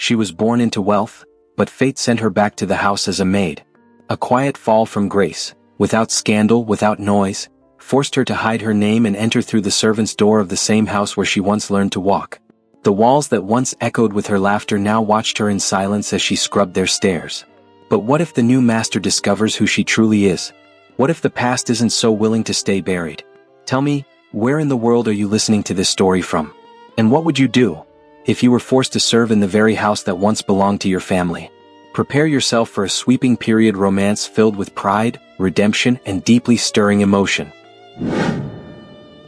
She was born into wealth, but fate sent her back to the house as a maid. A quiet fall from grace, without scandal, without noise, forced her to hide her name and enter through the servant's door of the same house where she once learned to walk. The walls that once echoed with her laughter now watched her in silence as she scrubbed their stairs. But what if the new master discovers who she truly is? What if the past isn't so willing to stay buried? Tell me, where in the world are you listening to this story from? And what would you do if you were forced to serve in the very house that once belonged to your family? Prepare yourself for a sweeping period romance filled with pride, redemption, and deeply stirring emotion.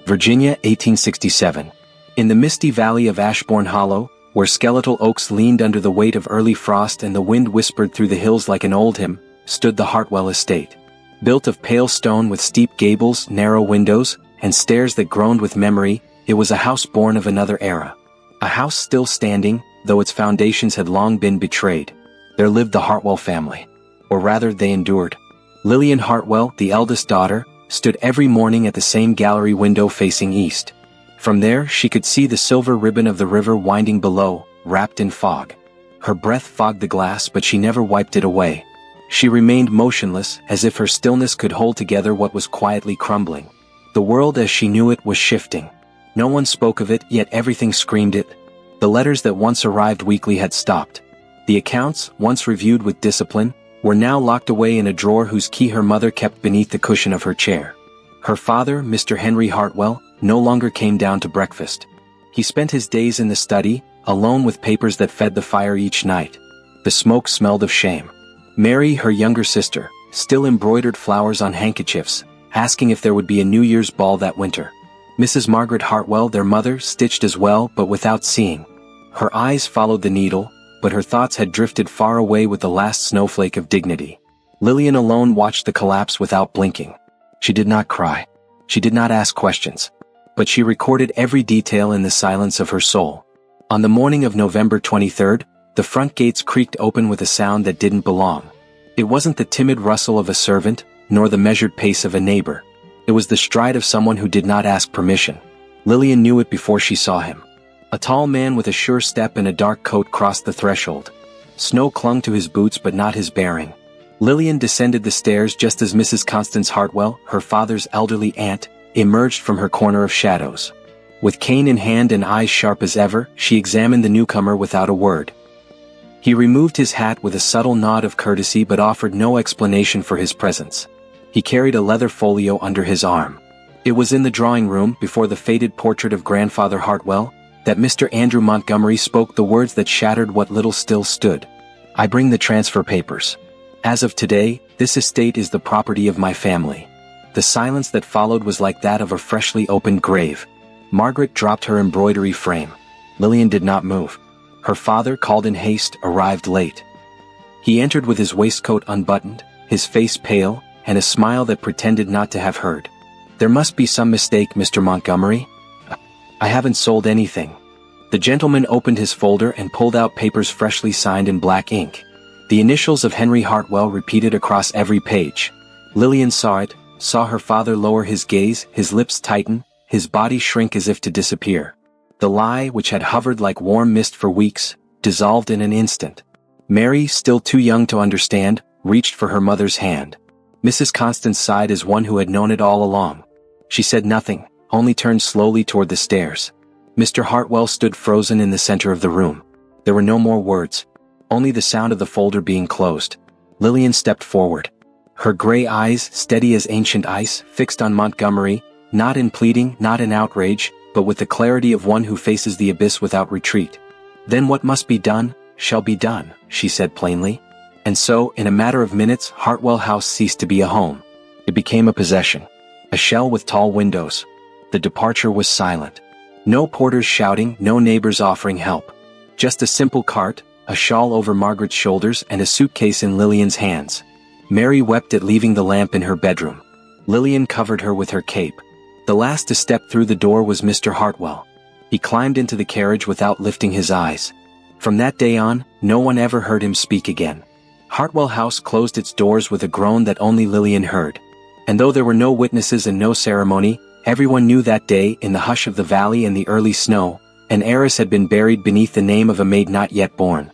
Virginia, 1867. In the misty valley of Ashbourne Hollow, where skeletal oaks leaned under the weight of early frost and the wind whispered through the hills like an old hymn, stood the Hartwell estate. Built of pale stone with steep gables, narrow windows, and stairs that groaned with memory, it was a house born of another era. A house still standing, though its foundations had long been betrayed. There lived the Hartwell family. Or rather, they endured. Lillian Hartwell, the eldest daughter, stood every morning at the same gallery window facing east. From there, she could see the silver ribbon of the river winding below, wrapped in fog. Her breath fogged the glass, but she never wiped it away. She remained motionless, as if her stillness could hold together what was quietly crumbling. The world as she knew it was shifting. No one spoke of it, yet everything screamed it. The letters that once arrived weekly had stopped. The accounts, once reviewed with discipline, were now locked away in a drawer whose key her mother kept beneath the cushion of her chair. Her father, Mr. Henry Hartwell, no longer came down to breakfast. He spent his days in the study, alone with papers that fed the fire each night. The smoke smelled of shame. Mary, her younger sister, still embroidered flowers on handkerchiefs, asking if there would be a New Year's ball that winter. Mrs. Margaret Hartwell, their mother, stitched as well, but without seeing. Her eyes followed the needle, but her thoughts had drifted far away with the last snowflake of dignity. Lillian alone watched the collapse without blinking. She did not cry. She did not ask questions. But she recorded every detail in the silence of her soul. On the morning of November 23rd, the front gates creaked open with a sound that didn't belong. It wasn't the timid rustle of a servant, nor the measured pace of a neighbor. It was the stride of someone who did not ask permission. Lillian knew it before she saw him. A tall man with a sure step and a dark coat crossed the threshold. Snow clung to his boots but not his bearing. Lillian descended the stairs just as Mrs. Constance Hartwell, her father's elderly aunt, emerged from her corner of shadows. With cane in hand and eyes sharp as ever, she examined the newcomer without a word. He removed his hat with a subtle nod of courtesy but offered no explanation for his presence. He carried a leather folio under his arm. It was in the drawing room, before the faded portrait of Grandfather Hartwell, that Mr. Andrew Montgomery spoke the words that shattered what little still stood. "I bring the transfer papers. As of today, this estate is the property of my family." The silence that followed was like that of a freshly opened grave. Margaret dropped her embroidery frame. Lillian did not move. Her father, called in haste, arrived late. He entered with his waistcoat unbuttoned, his face pale, and a smile that pretended not to have heard. "There must be some mistake, Mr. Montgomery. I haven't sold anything." The gentleman opened his folder and pulled out papers freshly signed in black ink. The initials of Henry Hartwell repeated across every page. Lillian saw it, saw her father lower his gaze, his lips tighten, his body shrink as if to disappear. The lie, which had hovered like warm mist for weeks, dissolved in an instant. Mary, still too young to understand, reached for her mother's hand. Mrs. Constance sighed as one who had known it all along. She said nothing, only turned slowly toward the stairs. Mr. Hartwell stood frozen in the center of the room. There were no more words, only the sound of the folder being closed. Lillian stepped forward. Her gray eyes, steady as ancient ice, fixed on Montgomery, not in pleading, not in outrage, but with the clarity of one who faces the abyss without retreat. "Then what must be done, shall be done," she said plainly. And so, in a matter of minutes, Hartwell House ceased to be a home. It became a possession. A shell with tall windows. The departure was silent. No porters shouting, no neighbors offering help. Just a simple cart, a shawl over Margaret's shoulders, and a suitcase in Lillian's hands. Mary wept at leaving the lamp in her bedroom. Lillian covered her with her cape. The last to step through the door was Mr. Hartwell. He climbed into the carriage without lifting his eyes. From that day on, no one ever heard him speak again. Hartwell House closed its doors with a groan that only Lillian heard. And though there were no witnesses and no ceremony, everyone knew that day, in the hush of the valley and the early snow, an heiress had been buried beneath the name of a maid not yet born.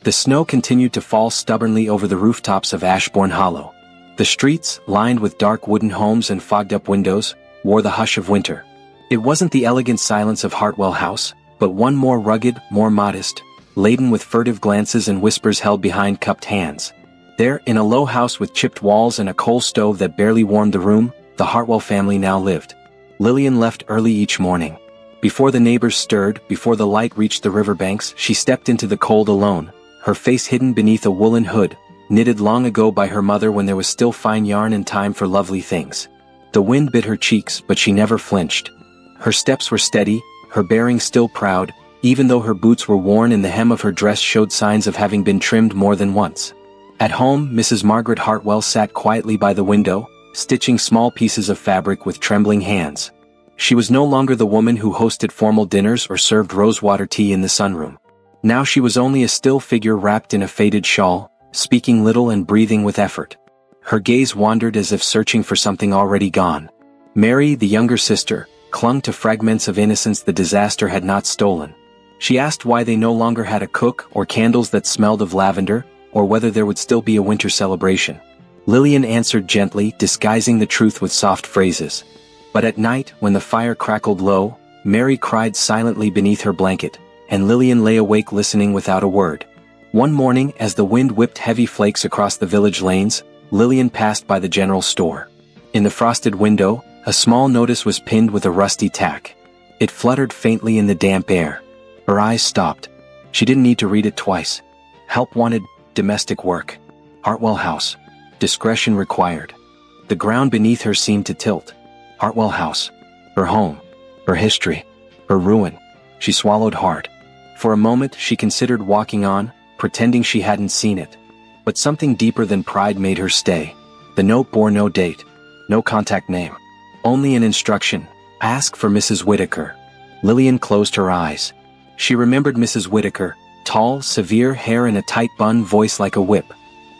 The snow continued to fall stubbornly over the rooftops of Ashbourne Hollow. The streets, lined with dark wooden homes and fogged-up windows, wore the hush of winter. It wasn't the elegant silence of Hartwell House, but one more rugged, more modest, laden with furtive glances and whispers held behind cupped hands. There, in a low house with chipped walls and a coal stove that barely warmed the room, the Hartwell family now lived. Lillian left early each morning. Before the neighbors stirred, before the light reached the riverbanks, she stepped into the cold alone, her face hidden beneath a woolen hood, knitted long ago by her mother when there was still fine yarn and time for lovely things. The wind bit her cheeks, but she never flinched. Her steps were steady, her bearing still proud, even though her boots were worn and the hem of her dress showed signs of having been trimmed more than once. At home, Mrs. Margaret Hartwell sat quietly by the window, stitching small pieces of fabric with trembling hands. She was no longer the woman who hosted formal dinners or served rosewater tea in the sunroom. Now she was only a still figure wrapped in a faded shawl, speaking little and breathing with effort. Her gaze wandered as if searching for something already gone. Mary, the younger sister, clung to fragments of innocence the disaster had not stolen. She asked why they no longer had a cook or candles that smelled of lavender, or whether there would still be a winter celebration. Lillian answered gently, disguising the truth with soft phrases. But at night, when the fire crackled low, Mary cried silently beneath her blanket, and Lillian lay awake listening without a word. One morning, as the wind whipped heavy flakes across the village lanes, Lillian passed by the general store. In the frosted window, a small notice was pinned with a rusty tack. It fluttered faintly in the damp air. Her eyes stopped. She didn't need to read it twice. Help wanted, domestic work. Hartwell House. Discretion required. The ground beneath her seemed to tilt. Hartwell House. Her home. Her history. Her ruin. She swallowed hard. For a moment she considered walking on, pretending she hadn't seen it. But something deeper than pride made her stay. The note bore no date. No contact name. Only an instruction. Ask for Mrs. Whittaker. Lillian closed her eyes. She remembered Mrs. Whittaker, tall, severe hair and a tight bun, voice like a whip.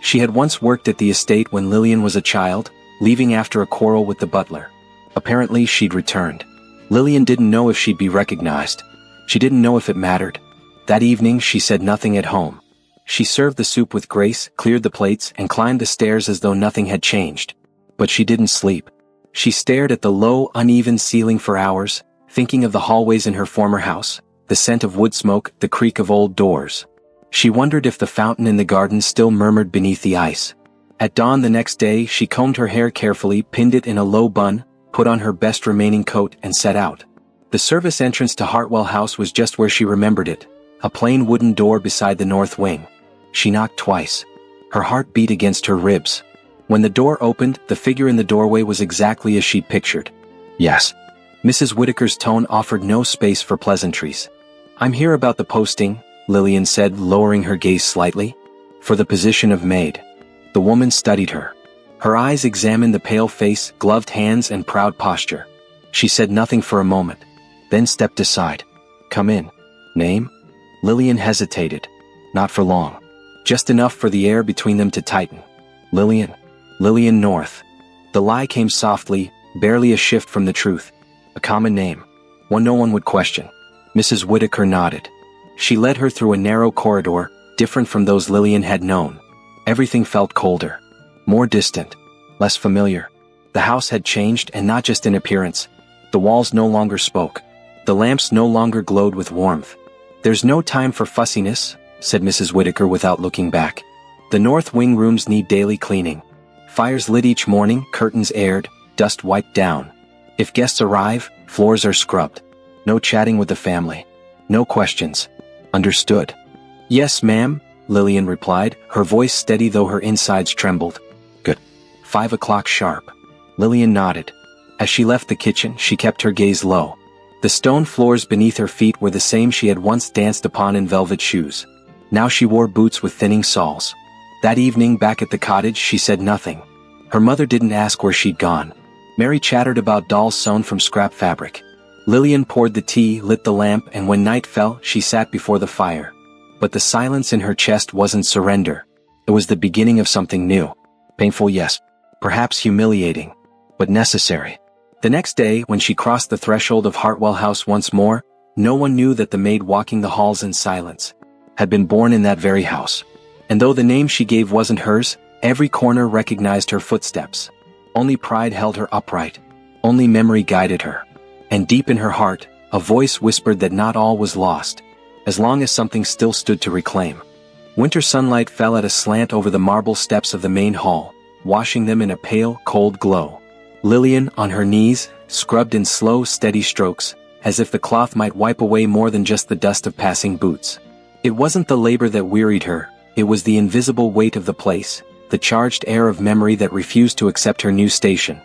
She had once worked at the estate when Lillian was a child, leaving after a quarrel with the butler. Apparently she'd returned. Lillian didn't know if she'd be recognized. She didn't know if it mattered. That evening she said nothing at home. She served the soup with grace, cleared the plates, and climbed the stairs as though nothing had changed. But she didn't sleep. She stared at the low, uneven ceiling for hours, thinking of the hallways in her former house, the scent of wood smoke, the creak of old doors. She wondered if the fountain in the garden still murmured beneath the ice. At dawn the next day she combed her hair carefully, pinned it in a low bun, put on her best remaining coat and set out. The service entrance to Hartwell House was just where she remembered it, a plain wooden door beside the north wing. She knocked twice. Her heart beat against her ribs. When the door opened, the figure in the doorway was exactly as she'd pictured. Yes. Mrs. Whittaker's tone offered no space for pleasantries. I'm here about the posting, Lillian said, lowering her gaze slightly. For the position of maid. The woman studied her. Her eyes examined the pale face, gloved hands and proud posture. She said nothing for a moment, then stepped aside. Come in. Name? Lillian hesitated. Not for long. Just enough for the air between them to tighten. Lillian. Lillian North. The lie came softly, barely a shift from the truth. A common name. One no one would question. Mrs. Whittaker nodded. She led her through a narrow corridor, different from those Lillian had known. Everything felt colder. More distant. Less familiar. The house had changed, and not just in appearance. The walls no longer spoke. The lamps no longer glowed with warmth. There's no time for fussiness, said Mrs. Whittaker without looking back. The north wing rooms need daily cleaning. Fires lit each morning, curtains aired, dust wiped down. If guests arrive, floors are scrubbed. No chatting with the family. No questions. Understood. Yes, ma'am, Lillian replied, her voice steady though her insides trembled. Good. 5 o'clock sharp. Lillian nodded. As she left the kitchen, she kept her gaze low. The stone floors beneath her feet were the same she had once danced upon in velvet shoes. Now she wore boots with thinning soles. That evening back at the cottage she said nothing. Her mother didn't ask where she'd gone. Mary chattered about dolls sewn from scrap fabric. Lillian poured the tea, lit the lamp, and when night fell, she sat before the fire. But the silence in her chest wasn't surrender. It was the beginning of something new. Painful, yes. Perhaps humiliating. But necessary. The next day, when she crossed the threshold of Hartwell House once more, no one knew that the maid walking the halls in silence. had been born in that very house. And though the name she gave wasn't hers, every corner recognized her footsteps. Only pride held her upright. Only memory guided her. And deep in her heart, a voice whispered that not all was lost, as long as something still stood to reclaim. Winter sunlight fell at a slant over the marble steps of the main hall, washing them in a pale, cold glow. Lillian, on her knees, scrubbed in slow, steady strokes, as if the cloth might wipe away more than just the dust of passing boots. It wasn't the labor that wearied her, it was the invisible weight of the place, the charged air of memory that refused to accept her new station.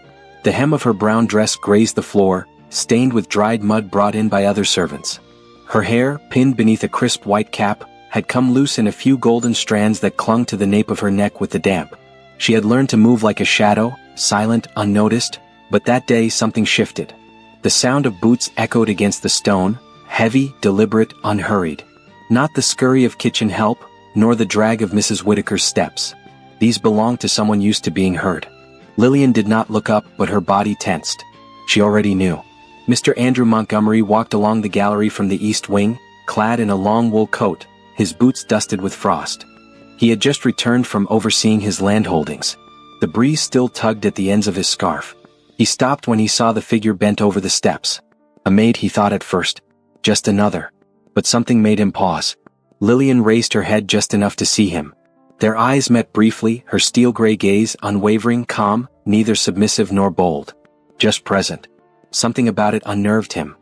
The hem of her brown dress grazed the floor, stained with dried mud brought in by other servants. Her hair, pinned beneath a crisp white cap, had come loose in a few golden strands that clung to the nape of her neck with the damp. She had learned to move like a shadow, silent, unnoticed, but that day something shifted. The sound of boots echoed against the stone, heavy, deliberate, unhurried. Not the scurry of kitchen help, nor the drag of Mrs. Whittaker's steps. These belonged to someone used to being heard. Lillian did not look up, but her body tensed. She already knew. Mr. Andrew Montgomery walked along the gallery from the east wing, clad in a long wool coat, his boots dusted with frost. He had just returned from overseeing his land holdings. The breeze still tugged at the ends of his scarf. He stopped when he saw the figure bent over the steps. A maid, he thought at first. Just another. But something made him pause. Lillian raised her head just enough to see him. Their eyes met briefly, her steel-gray gaze unwavering, calm, neither submissive nor bold. Just present. Something about it unnerved him.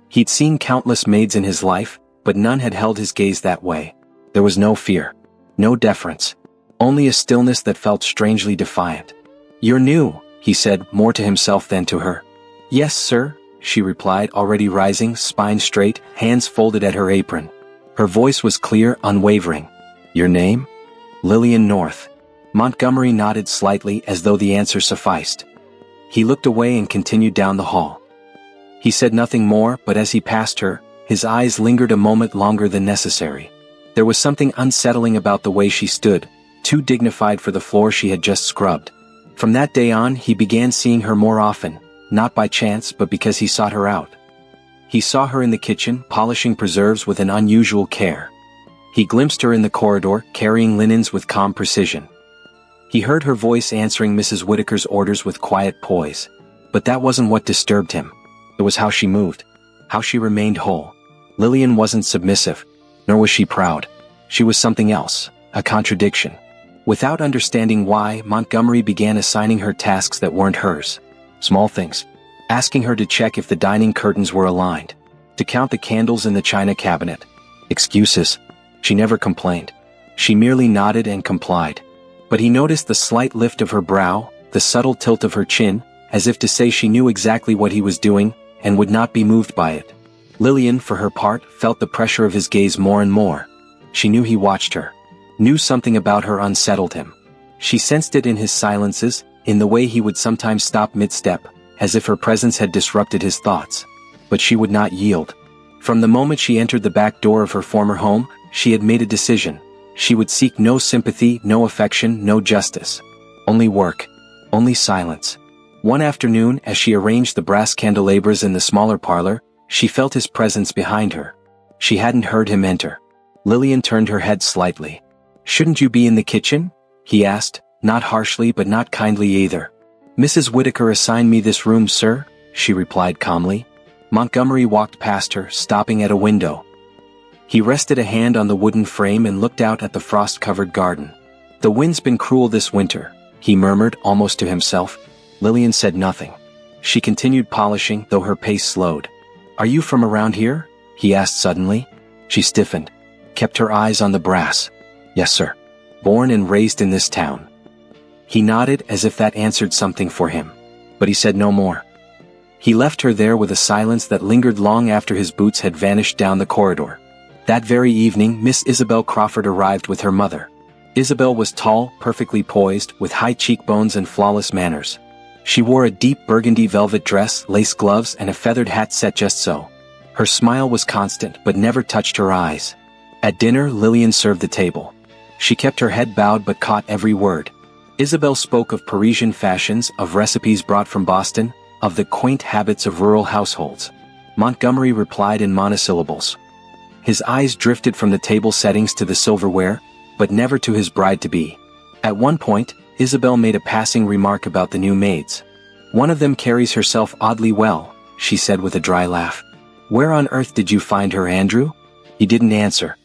He'd seen countless maids in his life, but none had held his gaze that way. There was no fear. No deference. Only a stillness that felt strangely defiant. "You're new," he said, more to himself than to her. "Yes, sir," she replied, already rising, spine straight, hands folded at her apron. Her voice was clear, unwavering. "Your name?" "Lillian North." Montgomery nodded slightly as though the answer sufficed. He looked away and continued down the hall. He said nothing more, but as he passed her, his eyes lingered a moment longer than necessary. There was something unsettling about the way she stood, too dignified for the floor she had just scrubbed. From that day on, he began seeing her more often, not by chance but because he sought her out. He saw her in the kitchen, polishing preserves with an unusual care. He glimpsed her in the corridor, carrying linens with calm precision. He heard her voice answering Mrs. Whittaker's orders with quiet poise. But that wasn't what disturbed him. It was how she moved. How she remained whole. Lillian wasn't submissive. Nor was she proud. She was something else, a contradiction. Without understanding why, Montgomery began assigning her tasks that weren't hers. Small things. Asking her to check if the dining curtains were aligned. To count the candles in the china cabinet. Excuses. She never complained. She merely nodded and complied. But he noticed the slight lift of her brow, the subtle tilt of her chin, as if to say she knew exactly what he was doing, and would not be moved by it. Lillian, for her part, felt the pressure of his gaze more and more. She knew he watched her. Knew something about her unsettled him. She sensed it in his silences, in the way he would sometimes stop mid-step, as if her presence had disrupted his thoughts. But she would not yield. From the moment she entered the back door of her former home, she had made a decision. She would seek no sympathy, no affection, no justice. Only work. Only silence. One afternoon, as she arranged the brass candelabras in the smaller parlor, she felt his presence behind her. She hadn't heard him enter. Lillian turned her head slightly. "Shouldn't you be in the kitchen?" he asked, not harshly but not kindly either. "Mrs. Whittaker assigned me this room, sir," she replied calmly. Montgomery walked past her, stopping at a window. He rested a hand on the wooden frame and looked out at the frost-covered garden. "The wind's been cruel this winter," he murmured, almost to himself. Lillian said nothing. She continued polishing, though her pace slowed. "Are you from around here?" he asked suddenly. She stiffened. Kept her eyes on the brass. "Yes, sir. Born and raised in this town." He nodded as if that answered something for him. But he said no more. He left her there with a silence that lingered long after his boots had vanished down the corridor. That very evening, Miss Isabel Crawford arrived with her mother. Isabel was tall, perfectly poised, with high cheekbones and flawless manners. She wore a deep burgundy velvet dress, lace gloves, and a feathered hat set just so. Her smile was constant but never touched her eyes. At dinner, Lillian served the table. She kept her head bowed but caught every word. Isabel spoke of Parisian fashions, of recipes brought from Boston, of the quaint habits of rural households. Montgomery replied in monosyllables. His eyes drifted from the table settings to the silverware, but never to his bride-to-be. At one point, Isabel made a passing remark about the new maids. "One of them carries herself oddly well," she said with a dry laugh. "Where on earth did you find her, Andrew?" He didn't answer.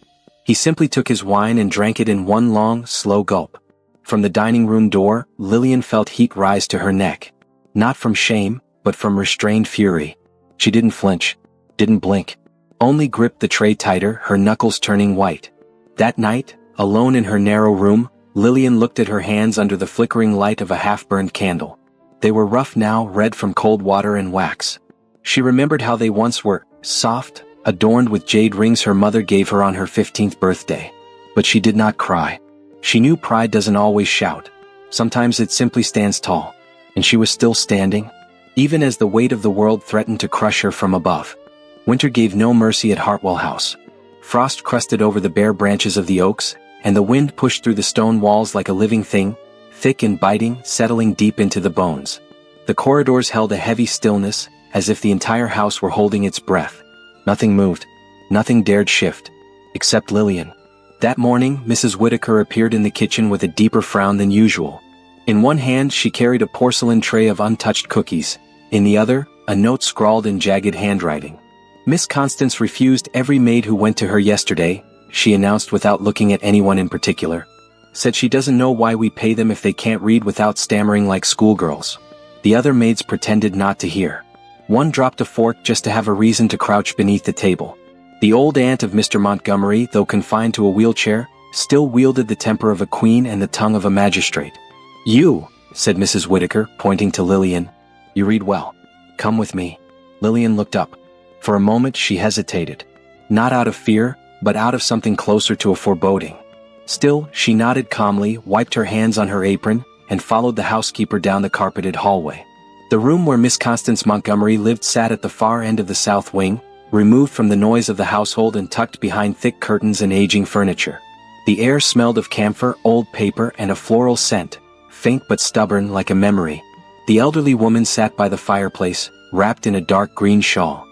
He simply took his wine and drank it in one long, slow gulp. From the dining room door, Lillian felt heat rise to her neck. Not from shame, but from restrained fury. She didn't flinch, didn't blink, only gripped the tray tighter, her knuckles turning white. That night, alone in her narrow room, Lillian looked at her hands under the flickering light of a half-burned candle. They were rough now, red from cold water and wax. She remembered how they once were, soft, adorned with jade rings her mother gave her on her 15th birthday. But she did not cry. She knew pride doesn't always shout. Sometimes it simply stands tall. And she was still standing, even as the weight of the world threatened to crush her from above. Winter gave no mercy at Hartwell House. Frost crusted over the bare branches of the oaks, and the wind pushed through the stone walls like a living thing, thick and biting, settling deep into the bones. The corridors held a heavy stillness, as if the entire house were holding its breath. Nothing moved. Nothing dared shift. Except Lillian. That morning, Mrs. Whittaker appeared in the kitchen with a deeper frown than usual. In one hand she carried a porcelain tray of untouched cookies, in the other, a note scrawled in jagged handwriting. "Miss Constance refused every maid who went to her yesterday," she announced without looking at anyone in particular. "Said she doesn't know why we pay them if they can't read without stammering like schoolgirls." The other maids pretended not to hear. One dropped a fork just to have a reason to crouch beneath the table. The old aunt of Mr. Montgomery, though confined to a wheelchair, still wielded the temper of a queen and the tongue of a magistrate. "You," said Mrs. Whittaker, pointing to Lillian. "You read well. Come with me." Lillian looked up. For a moment she hesitated. Not out of fear, but out of something closer to a foreboding. Still, she nodded calmly, wiped her hands on her apron, and followed the housekeeper down the carpeted hallway. The room where Miss Constance Montgomery lived sat at the far end of the south wing, removed from the noise of the household and tucked behind thick curtains and aging furniture. The air smelled of camphor, old paper, and a floral scent, faint but stubborn like a memory. The elderly woman sat by the fireplace, wrapped in a dark green shawl.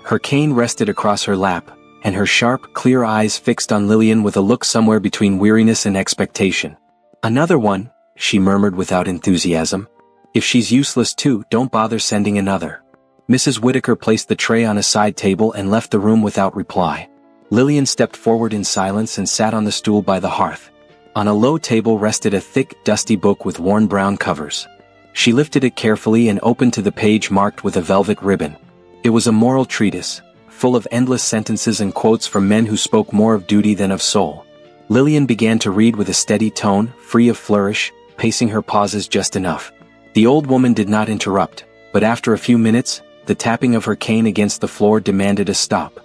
Her cane rested across her lap, and her sharp, clear eyes fixed on Lillian with a look somewhere between weariness and expectation. "Another one," she murmured without enthusiasm. "If she's useless too, don't bother sending another." Mrs. Whittaker placed the tray on a side table and left the room without reply. Lillian stepped forward in silence and sat on the stool by the hearth. On a low table rested a thick, dusty book with worn brown covers. She lifted it carefully and opened to the page marked with a velvet ribbon. It was a moral treatise, full of endless sentences and quotes from men who spoke more of duty than of soul. Lillian began to read with a steady tone, free of flourish, pacing her pauses just enough. The old woman did not interrupt, but after a few minutes, the tapping of her cane against the floor demanded a stop.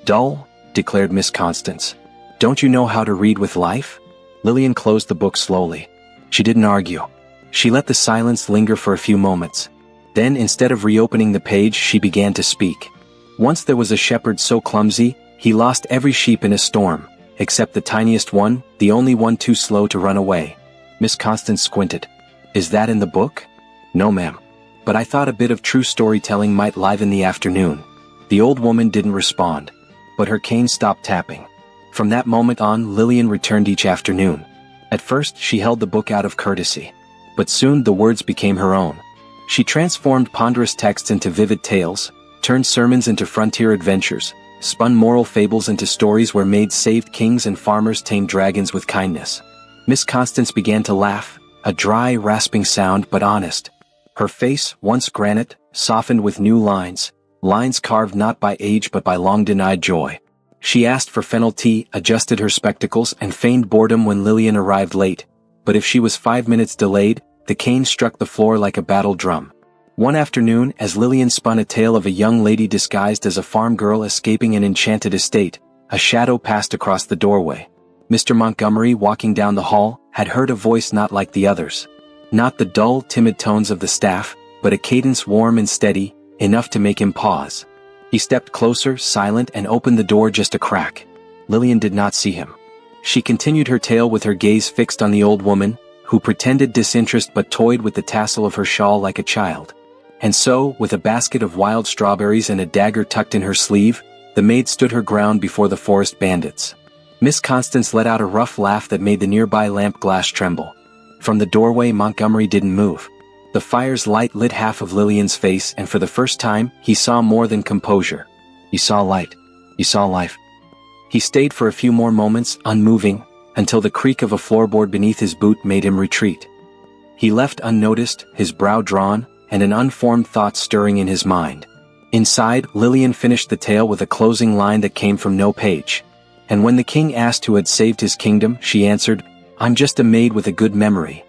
"Dull?" declared Miss Constance. "Don't you know how to read with life?" Lillian closed the book slowly. She didn't argue. She let the silence linger for a few moments. Then, instead of reopening the page, she began to speak. "Once there was a shepherd so clumsy, he lost every sheep in a storm, except the tiniest one, the only one too slow to run away." Miss Constance squinted. "Is that in the book?" "No, ma'am. But I thought a bit of true storytelling might liven the afternoon." The old woman didn't respond, but her cane stopped tapping. From that moment on, Lillian returned each afternoon. At first, she held the book out of courtesy. But soon the words became her own. She transformed ponderous texts into vivid tales, turned sermons into frontier adventures, spun moral fables into stories where maids saved kings and farmers tamed dragons with kindness. Miss Constance began to laugh, a dry, rasping sound but honest. Her face, once granite, softened with new lines, lines carved not by age but by long-denied joy. She asked for fennel tea, adjusted her spectacles, and feigned boredom when Lillian arrived late. But if she was 5 minutes delayed, the cane struck the floor like a battle drum. One afternoon, as Lillian spun a tale of a young lady disguised as a farm girl escaping an enchanted estate, a shadow passed across the doorway. Mr. Montgomery, walking down the hall, had heard a voice not like the others. Not the dull, timid tones of the staff, but a cadence warm and steady, enough to make him pause. He stepped closer, silent, and opened the door just a crack. Lillian did not see him. She continued her tale with her gaze fixed on the old woman, who pretended disinterest but toyed with the tassel of her shawl like a child. And so, with a basket of wild strawberries and a dagger tucked in her sleeve, The maid stood her ground before the forest bandits. Miss Constance let out a rough laugh that made the nearby lamp glass tremble. From the doorway Montgomery didn't move. The fire's light lit half of Lillian's face, and for the first time, he saw more than composure. He saw light. He saw life. He stayed for a few more moments, unmoving, until the creak of a floorboard beneath his boot made him retreat. He left unnoticed, his brow drawn, and an unformed thought stirring in his mind. Inside, Lillian finished the tale with a closing line that came from no page. And when the king asked who had saved his kingdom, she answered, "I'm just a maid with a good memory."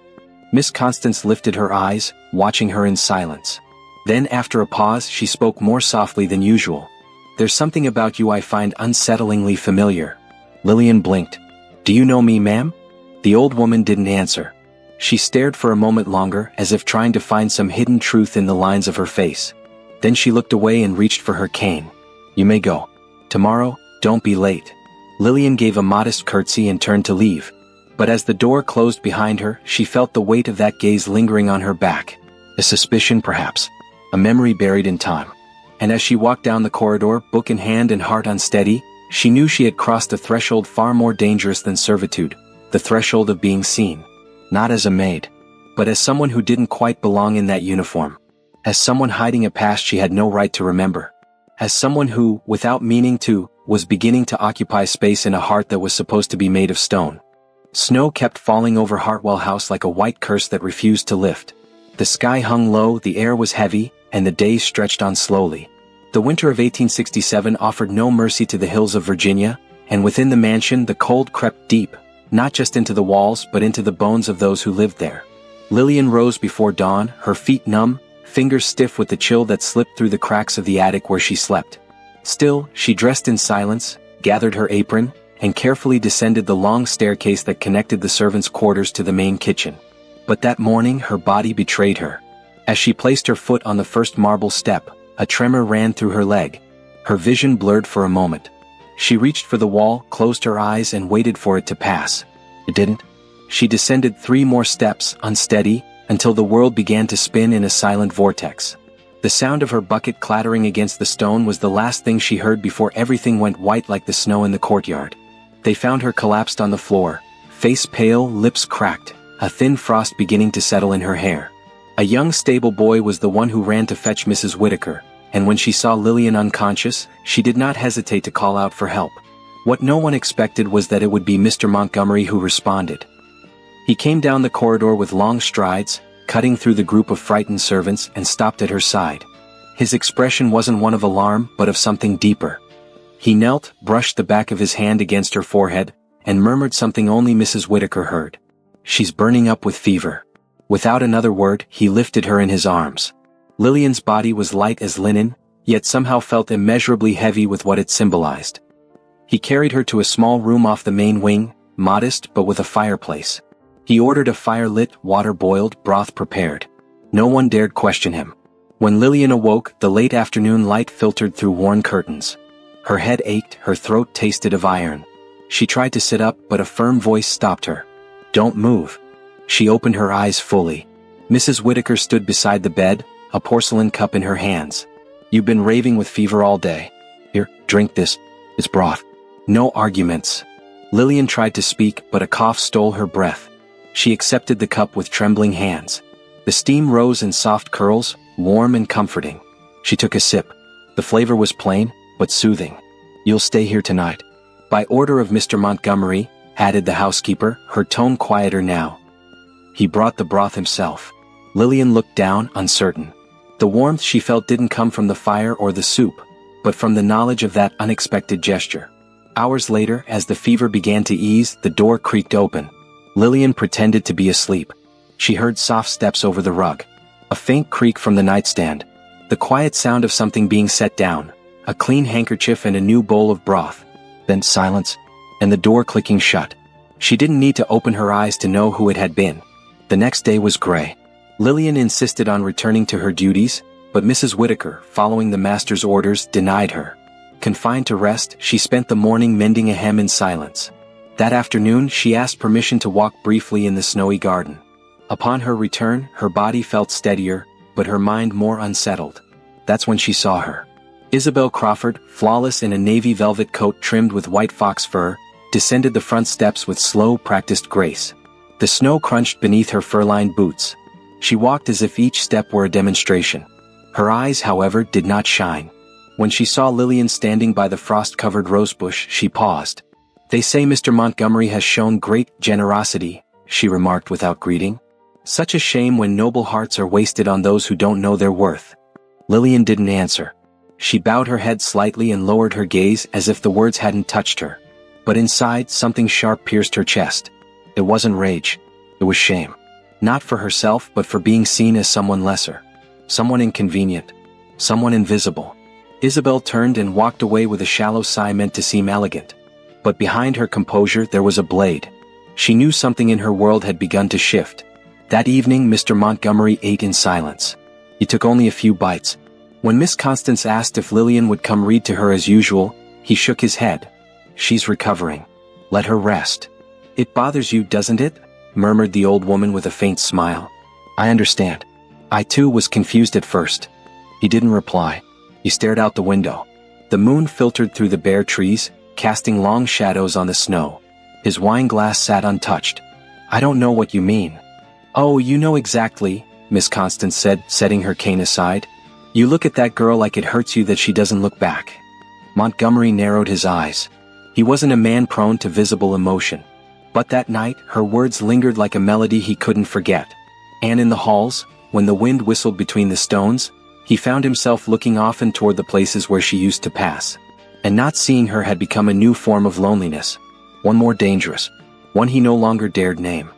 Miss Constance lifted her eyes, watching her in silence. Then after a pause she spoke more softly than usual. "There's something about you I find unsettlingly familiar." Lillian blinked. "Do you know me, ma'am?" The old woman didn't answer. She stared for a moment longer, as if trying to find some hidden truth in the lines of her face. Then she looked away and reached for her cane. "You may go. Tomorrow, don't be late." Lillian gave a modest curtsy and turned to leave. But as the door closed behind her, she felt the weight of that gaze lingering on her back. A suspicion, perhaps. A memory buried in time. And as she walked down the corridor, book in hand and heart unsteady, she knew she had crossed a threshold far more dangerous than servitude, the threshold of being seen. Not as a maid, but as someone who didn't quite belong in that uniform. As someone hiding a past she had no right to remember. As someone who, without meaning to, was beginning to occupy space in a heart that was supposed to be made of stone. Snow kept falling over Hartwell House like a white curse that refused to lift. The sky hung low, the air was heavy, and the days stretched on slowly. The winter of 1867 offered no mercy to the hills of Virginia, and within the mansion the cold crept deep, not just into the walls but into the bones of those who lived there. Lillian rose before dawn, her feet numb, fingers stiff with the chill that slipped through the cracks of the attic where she slept. Still, she dressed in silence, gathered her apron, and carefully descended the long staircase that connected the servants' quarters to the main kitchen. But that morning her body betrayed her. As she placed her foot on the first marble step, a tremor ran through her leg. Her vision blurred for a moment. She reached for the wall, closed her eyes and waited for it to pass. It didn't. She descended 3 more steps, unsteady, until the world began to spin in a silent vortex. The sound of her bucket clattering against the stone was the last thing she heard before everything went white like the snow in the courtyard. They found her collapsed on the floor, face pale, lips cracked, a thin frost beginning to settle in her hair. A young stable boy was the one who ran to fetch Mrs. Whittaker, and when she saw Lillian unconscious, she did not hesitate to call out for help. What no one expected was that it would be Mr. Montgomery who responded. He came down the corridor with long strides, cutting through the group of frightened servants, and stopped at her side. His expression wasn't one of alarm, but of something deeper. He knelt, brushed the back of his hand against her forehead, and murmured something only Mrs. Whittaker heard. "She's burning up with fever." Without another word, he lifted her in his arms. Lillian's body was light as linen, yet somehow felt immeasurably heavy with what it symbolized. He carried her to a small room off the main wing, modest but with a fireplace. He ordered a fire lit, water boiled, broth prepared. No one dared question him. When Lillian awoke, the late afternoon light filtered through worn curtains. Her head ached, her throat tasted of iron. She tried to sit up, but a firm voice stopped her. "Don't move." She opened her eyes fully. Mrs. Whittaker stood beside the bed, a porcelain cup in her hands. "You've been raving with fever all day. Here, drink this. It's broth." No arguments. Lillian tried to speak, but a cough stole her breath. She accepted the cup with trembling hands. The steam rose in soft curls, warm and comforting. She took a sip. The flavor was plain, but soothing. "You'll stay here tonight." "By order of Mr. Montgomery," added the housekeeper, her tone quieter now. "He brought the broth himself." Lillian looked down, uncertain. The warmth she felt didn't come from the fire or the soup, but from the knowledge of that unexpected gesture. Hours later, as the fever began to ease, the door creaked open. Lillian pretended to be asleep. She heard soft steps over the rug. A faint creak from the nightstand. The quiet sound of something being set down. A clean handkerchief and a new bowl of broth. Then silence, and the door clicking shut. She didn't need to open her eyes to know who it had been. The next day was gray. Lillian insisted on returning to her duties, but Mrs. Whittaker, following the master's orders, denied her. Confined to rest, she spent the morning mending a hem in silence. That afternoon, she asked permission to walk briefly in the snowy garden. Upon her return, her body felt steadier, but her mind more unsettled. That's when she saw her. Isabel Crawford, flawless in a navy velvet coat trimmed with white fox fur, descended the front steps with slow, practiced grace. The snow crunched beneath her fur-lined boots. She walked as if each step were a demonstration. Her eyes, however, did not shine. When she saw Lillian standing by the frost-covered rosebush, she paused. "They say Mr. Montgomery has shown great generosity," she remarked without greeting. "Such a shame when noble hearts are wasted on those who don't know their worth." Lillian didn't answer. She bowed her head slightly and lowered her gaze as if the words hadn't touched her. But inside, something sharp pierced her chest. It wasn't rage. It was shame. Not for herself, but for being seen as someone lesser. Someone inconvenient. Someone invisible. Isabel turned and walked away with a shallow sigh meant to seem elegant. But behind her composure there was a blade. She knew something in her world had begun to shift. That evening Mr. Montgomery ate in silence. He took only a few bites. When Miss Constance asked if Lillian would come read to her as usual, he shook his head. "She's recovering. Let her rest." "It bothers you, doesn't it?" murmured the old woman with a faint smile. "I understand. I too was confused at first." He didn't reply. He stared out the window. The moon filtered through the bare trees, casting long shadows on the snow. His wine glass sat untouched. "I don't know what you mean." "Oh, you know exactly," Miss Constance said, setting her cane aside. "You look at that girl like it hurts you that she doesn't look back." Montgomery narrowed his eyes. He wasn't a man prone to visible emotion. But that night, her words lingered like a melody he couldn't forget. And in the halls, when the wind whistled between the stones, he found himself looking often toward the places where she used to pass. And not seeing her had become a new form of loneliness. One more dangerous. One he no longer dared name.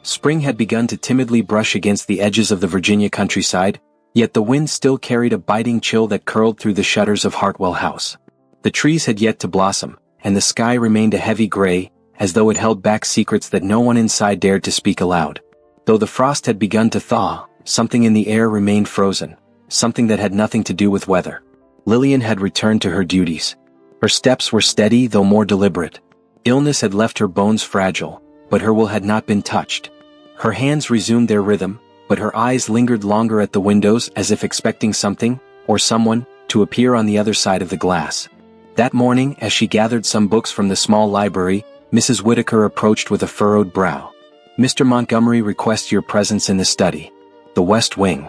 Spring had begun to timidly brush against the edges of the Virginia countryside, yet the wind still carried a biting chill that curled through the shutters of Hartwell House. The trees had yet to blossom, and the sky remained a heavy gray, as though it held back secrets that no one inside dared to speak aloud. Though the frost had begun to thaw, something in the air remained frozen, something that had nothing to do with weather. Lillian had returned to her duties. Her steps were steady though more deliberate. Illness had left her bones fragile, but her will had not been touched. Her hands resumed their rhythm, but her eyes lingered longer at the windows as if expecting something, or someone, to appear on the other side of the glass. That morning, as she gathered some books from the small library, Mrs. Whittaker approached with a furrowed brow. "Mr. Montgomery requests your presence in the study. The West Wing."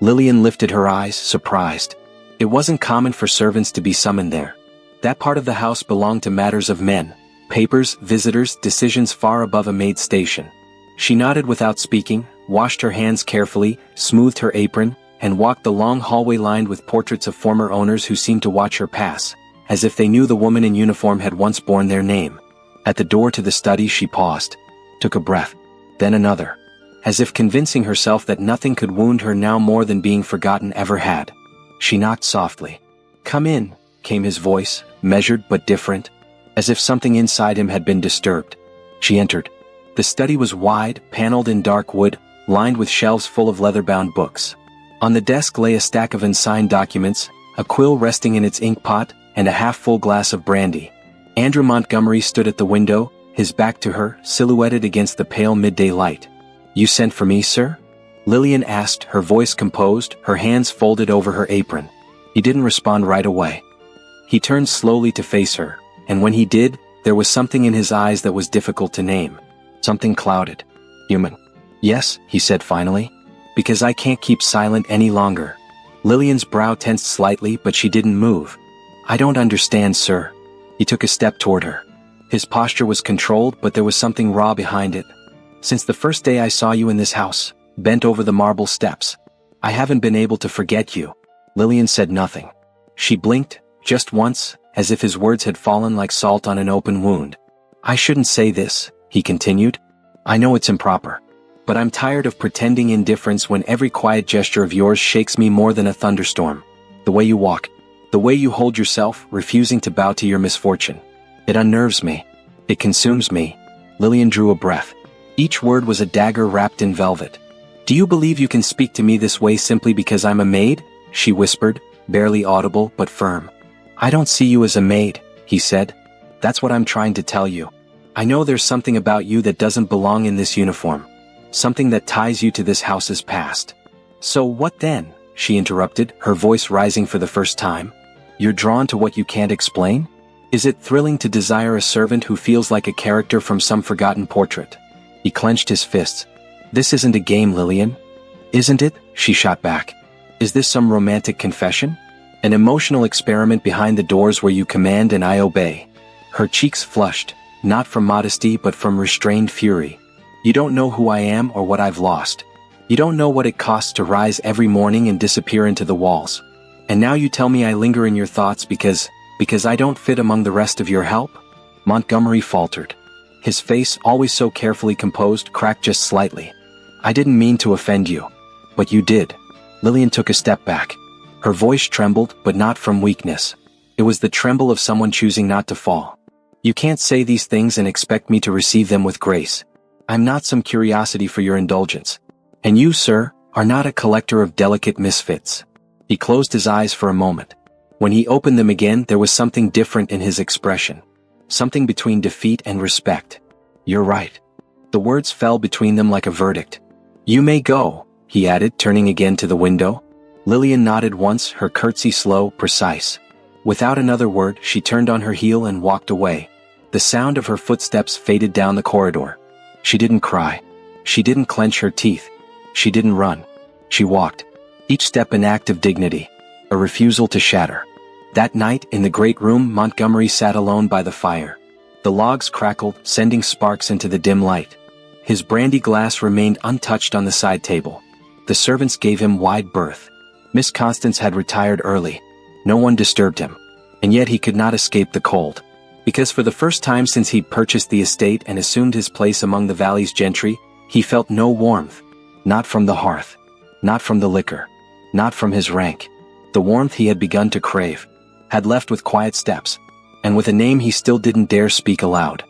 Lillian lifted her eyes, surprised. It wasn't common for servants to be summoned there. That part of the house belonged to matters of men, papers, visitors, decisions far above a maid's station. She nodded without speaking, washed her hands carefully, smoothed her apron, and walked the long hallway lined with portraits of former owners who seemed to watch her pass, as if they knew the woman in uniform had once borne their name. At the door to the study she paused, took a breath, then another, as if convincing herself that nothing could wound her now more than being forgotten ever had. She knocked softly. "Come in," came his voice, measured but different, as if something inside him had been disturbed. She entered. The study was wide, paneled in dark wood, lined with shelves full of leather-bound books. On the desk lay a stack of unsigned documents, a quill resting in its ink pot, and a half-full glass of brandy. Andrew Montgomery stood at the window, his back to her, silhouetted against the pale midday light. "You sent for me, sir?" Lillian asked, her voice composed, her hands folded over her apron. He didn't respond right away. He turned slowly to face her, and when he did, there was something in his eyes that was difficult to name. Something clouded. Human. "Yes," he said finally. "Because I can't keep silent any longer." Lillian's brow tensed slightly, but she didn't move. "I don't understand, sir." He took a step toward her. His posture was controlled, but there was something raw behind it. "Since the first day I saw you in this house, bent over the marble steps, I haven't been able to forget you." Lillian said nothing. She blinked, just once, as if his words had fallen like salt on an open wound. "I shouldn't say this," he continued. "I know it's improper. But I'm tired of pretending indifference when every quiet gesture of yours shakes me more than a thunderstorm. The way you walk. The way you hold yourself, refusing to bow to your misfortune. It unnerves me. It consumes me." Lillian drew a breath. Each word was a dagger wrapped in velvet. "Do you believe you can speak to me this way simply because I'm a maid?" she whispered, barely audible but firm. "I don't see you as a maid," he said. "That's what I'm trying to tell you. I know there's something about you that doesn't belong in this uniform. Something that ties you to this house's past." "So what then?" she interrupted, her voice rising for the first time. You're drawn to what you can't explain? Is it thrilling to desire a servant who feels like a character from some forgotten portrait? He clenched his fists. This isn't a game, Lillian. Isn't it? She shot back. Is this some romantic confession? An emotional experiment behind the doors where you command and I obey? Her cheeks flushed, not from modesty but from restrained fury. You don't know who I am or what I've lost. You don't know what it costs to rise every morning and disappear into the walls. And now you tell me I linger in your thoughts because I don't fit among the rest of your help? Montgomery faltered. His face, always so carefully composed, cracked just slightly. I didn't mean to offend you. But you did. Lillian took a step back. Her voice trembled, but not from weakness. It was the tremble of someone choosing not to fall. You can't say these things and expect me to receive them with grace. I'm not some curiosity for your indulgence. And you, sir, are not a collector of delicate misfits. He closed his eyes for a moment. When he opened them again, there was something different in his expression. Something between defeat and respect. You're right. The words fell between them like a verdict. You may go, he added, turning again to the window. Lillian nodded once, her curtsy slow, precise. Without another word, she turned on her heel and walked away. The sound of her footsteps faded down the corridor. She didn't cry. She didn't clench her teeth. She didn't run. She walked. Each step an act of dignity. A refusal to shatter. That night, in the great room, Montgomery sat alone by the fire. The logs crackled, sending sparks into the dim light. His brandy glass remained untouched on the side table. The servants gave him wide berth. Miss Constance had retired early. No one disturbed him. And yet he could not escape the cold. Because for the first time since he'd purchased the estate and assumed his place among the valley's gentry, he felt no warmth. Not from the hearth. Not from the liquor. Not from his rank. The warmth he had begun to crave had left with quiet steps, and with a name he still didn't dare speak aloud.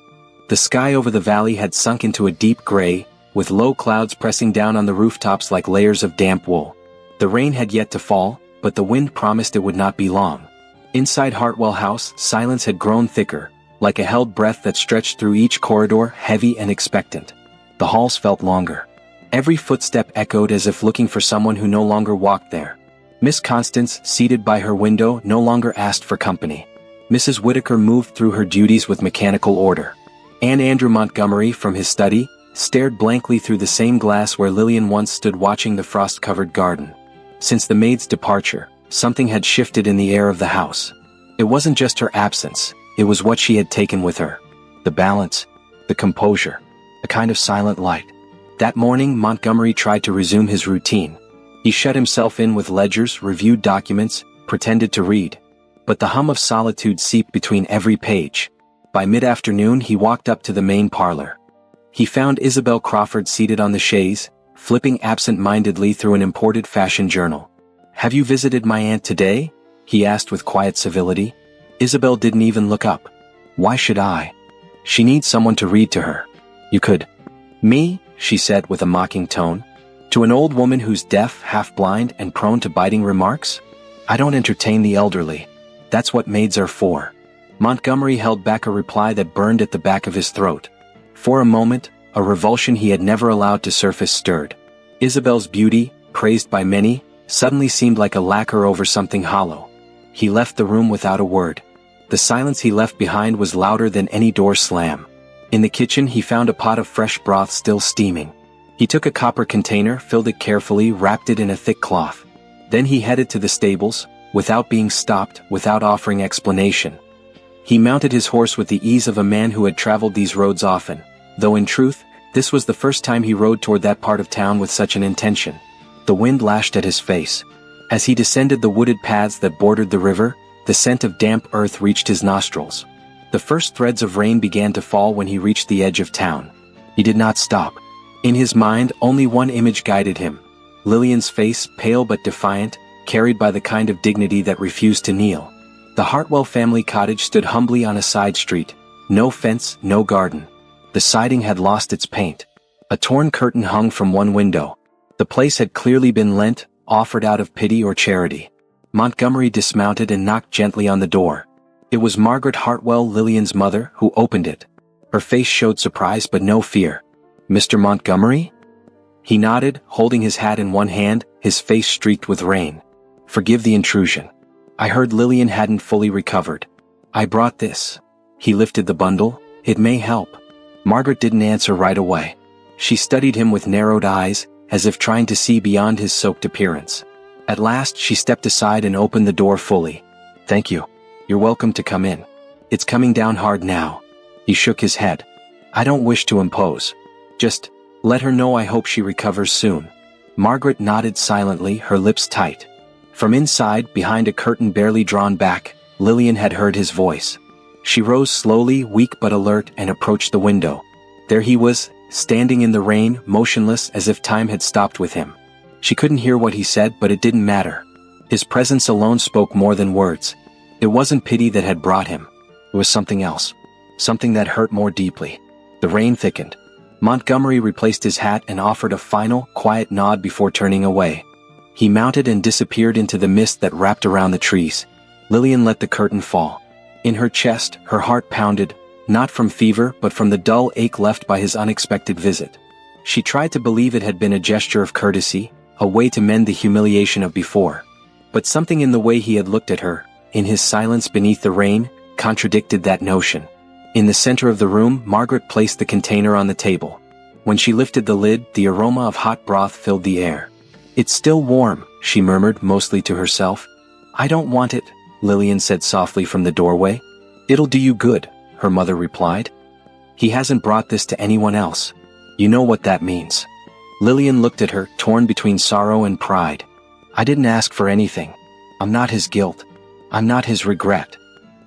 The sky over the valley had sunk into a deep gray, with low clouds pressing down on the rooftops like layers of damp wool. The rain had yet to fall, but the wind promised it would not be long. Inside Hartwell House, silence had grown thicker, like a held breath that stretched through each corridor, heavy and expectant. The halls felt longer. Every footstep echoed as if looking for someone who no longer walked there. Miss Constance, seated by her window, no longer asked for company. Mrs. Whittaker moved through her duties with mechanical order. And Andrew Montgomery, from his study, stared blankly through the same glass where Lillian once stood watching the frost-covered garden. Since the maid's departure, something had shifted in the air of the house. It wasn't just her absence, it was what she had taken with her. The balance, the composure, a kind of silent light. That morning, Montgomery tried to resume his routine. He shut himself in with ledgers, reviewed documents, pretended to read. But the hum of solitude seeped between every page. By mid-afternoon, he walked up to the main parlor. He found Isabel Crawford seated on the chaise, flipping absent-mindedly through an imported fashion journal. "Have you visited my aunt today?" he asked with quiet civility. Isabel didn't even look up. "Why should I? She needs someone to read to her. You could." "Me?" she said with a mocking tone. "To an old woman who's deaf, half-blind, and prone to biting remarks? I don't entertain the elderly. That's what maids are for." Montgomery held back a reply that burned at the back of his throat. For a moment, a revulsion he had never allowed to surface stirred. Isabel's beauty, praised by many, suddenly seemed like a lacquer over something hollow. He left the room without a word. The silence he left behind was louder than any door slam. In the kitchen he found a pot of fresh broth still steaming. He took a copper container, filled it carefully, wrapped it in a thick cloth. Then he headed to the stables, without being stopped, without offering explanation. He mounted his horse with the ease of a man who had traveled these roads often, though in truth, this was the first time he rode toward that part of town with such an intention. The wind lashed at his face. As he descended the wooded paths that bordered the river, the scent of damp earth reached his nostrils. The first threads of rain began to fall when he reached the edge of town. He did not stop. In his mind, only one image guided him. Lillian's face, pale but defiant, carried by the kind of dignity that refused to kneel. The Hartwell family cottage stood humbly on a side street. No fence, no garden. The siding had lost its paint. A torn curtain hung from one window. The place had clearly been lent, offered out of pity or charity. Montgomery dismounted and knocked gently on the door. It was Margaret Hartwell, Lillian's mother, who opened it. Her face showed surprise but no fear. "Mr. Montgomery?" He nodded, holding his hat in one hand, his face streaked with rain. "Forgive the intrusion. I heard Lillian hadn't fully recovered. I brought this. He lifted the bundle. It may help. Margaret didn't answer right away. She studied him with narrowed eyes, as if trying to see beyond his soaked appearance. At last she stepped aside and opened the door fully. Thank you. You're welcome to come in. It's coming down hard now. He shook his head. I don't wish to impose. Just let her know I hope she recovers soon. Margaret nodded silently, her lips tight. From inside, behind a curtain barely drawn back, Lillian had heard his voice. She rose slowly, weak but alert, and approached the window. There he was, standing in the rain, motionless as if time had stopped with him. She couldn't hear what he said, but it didn't matter. His presence alone spoke more than words. It wasn't pity that had brought him. It was something else. Something that hurt more deeply. The rain thickened. Montgomery replaced his hat and offered a final, quiet nod before turning away. He mounted and disappeared into the mist that wrapped around the trees. Lillian let the curtain fall. In her chest, her heart pounded, not from fever but from the dull ache left by his unexpected visit. She tried to believe it had been a gesture of courtesy, a way to mend the humiliation of before. But something in the way he had looked at her, in his silence beneath the rain, contradicted that notion. In the center of the room, Margaret placed the container on the table. When she lifted the lid, the aroma of hot broth filled the air. It's still warm, she murmured, mostly to herself. I don't want it, Lillian said softly from the doorway. It'll do you good, her mother replied. He hasn't brought this to anyone else. You know what that means. Lillian looked at her, torn between sorrow and pride. I didn't ask for anything. I'm not his guilt. I'm not his regret.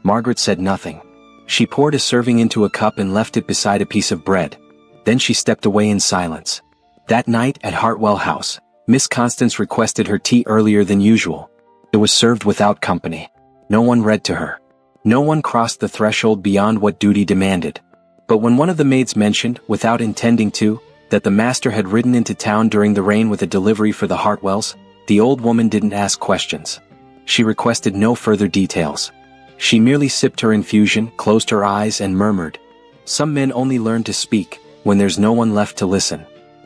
Margaret said nothing. She poured a serving into a cup and left it beside a piece of bread. Then she stepped away in silence. That night at Hartwell House, Miss Constance requested her tea earlier than usual. It was served without company. No one read to her. No one crossed the threshold beyond what duty demanded. But when one of the maids mentioned, without intending to, that the master had ridden into town during the rain with a delivery for the Hartwells, the old woman didn't ask questions. She requested no further details. She merely sipped her infusion, closed her eyes and murmured, "Some men only learn to speak when there's no one left to listen."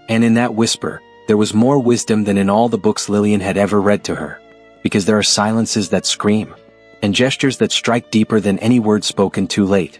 And in that whisper, there was more wisdom than in all the books Lillian had ever read to her. Because there are silences that scream, and gestures that strike deeper than any word spoken too late.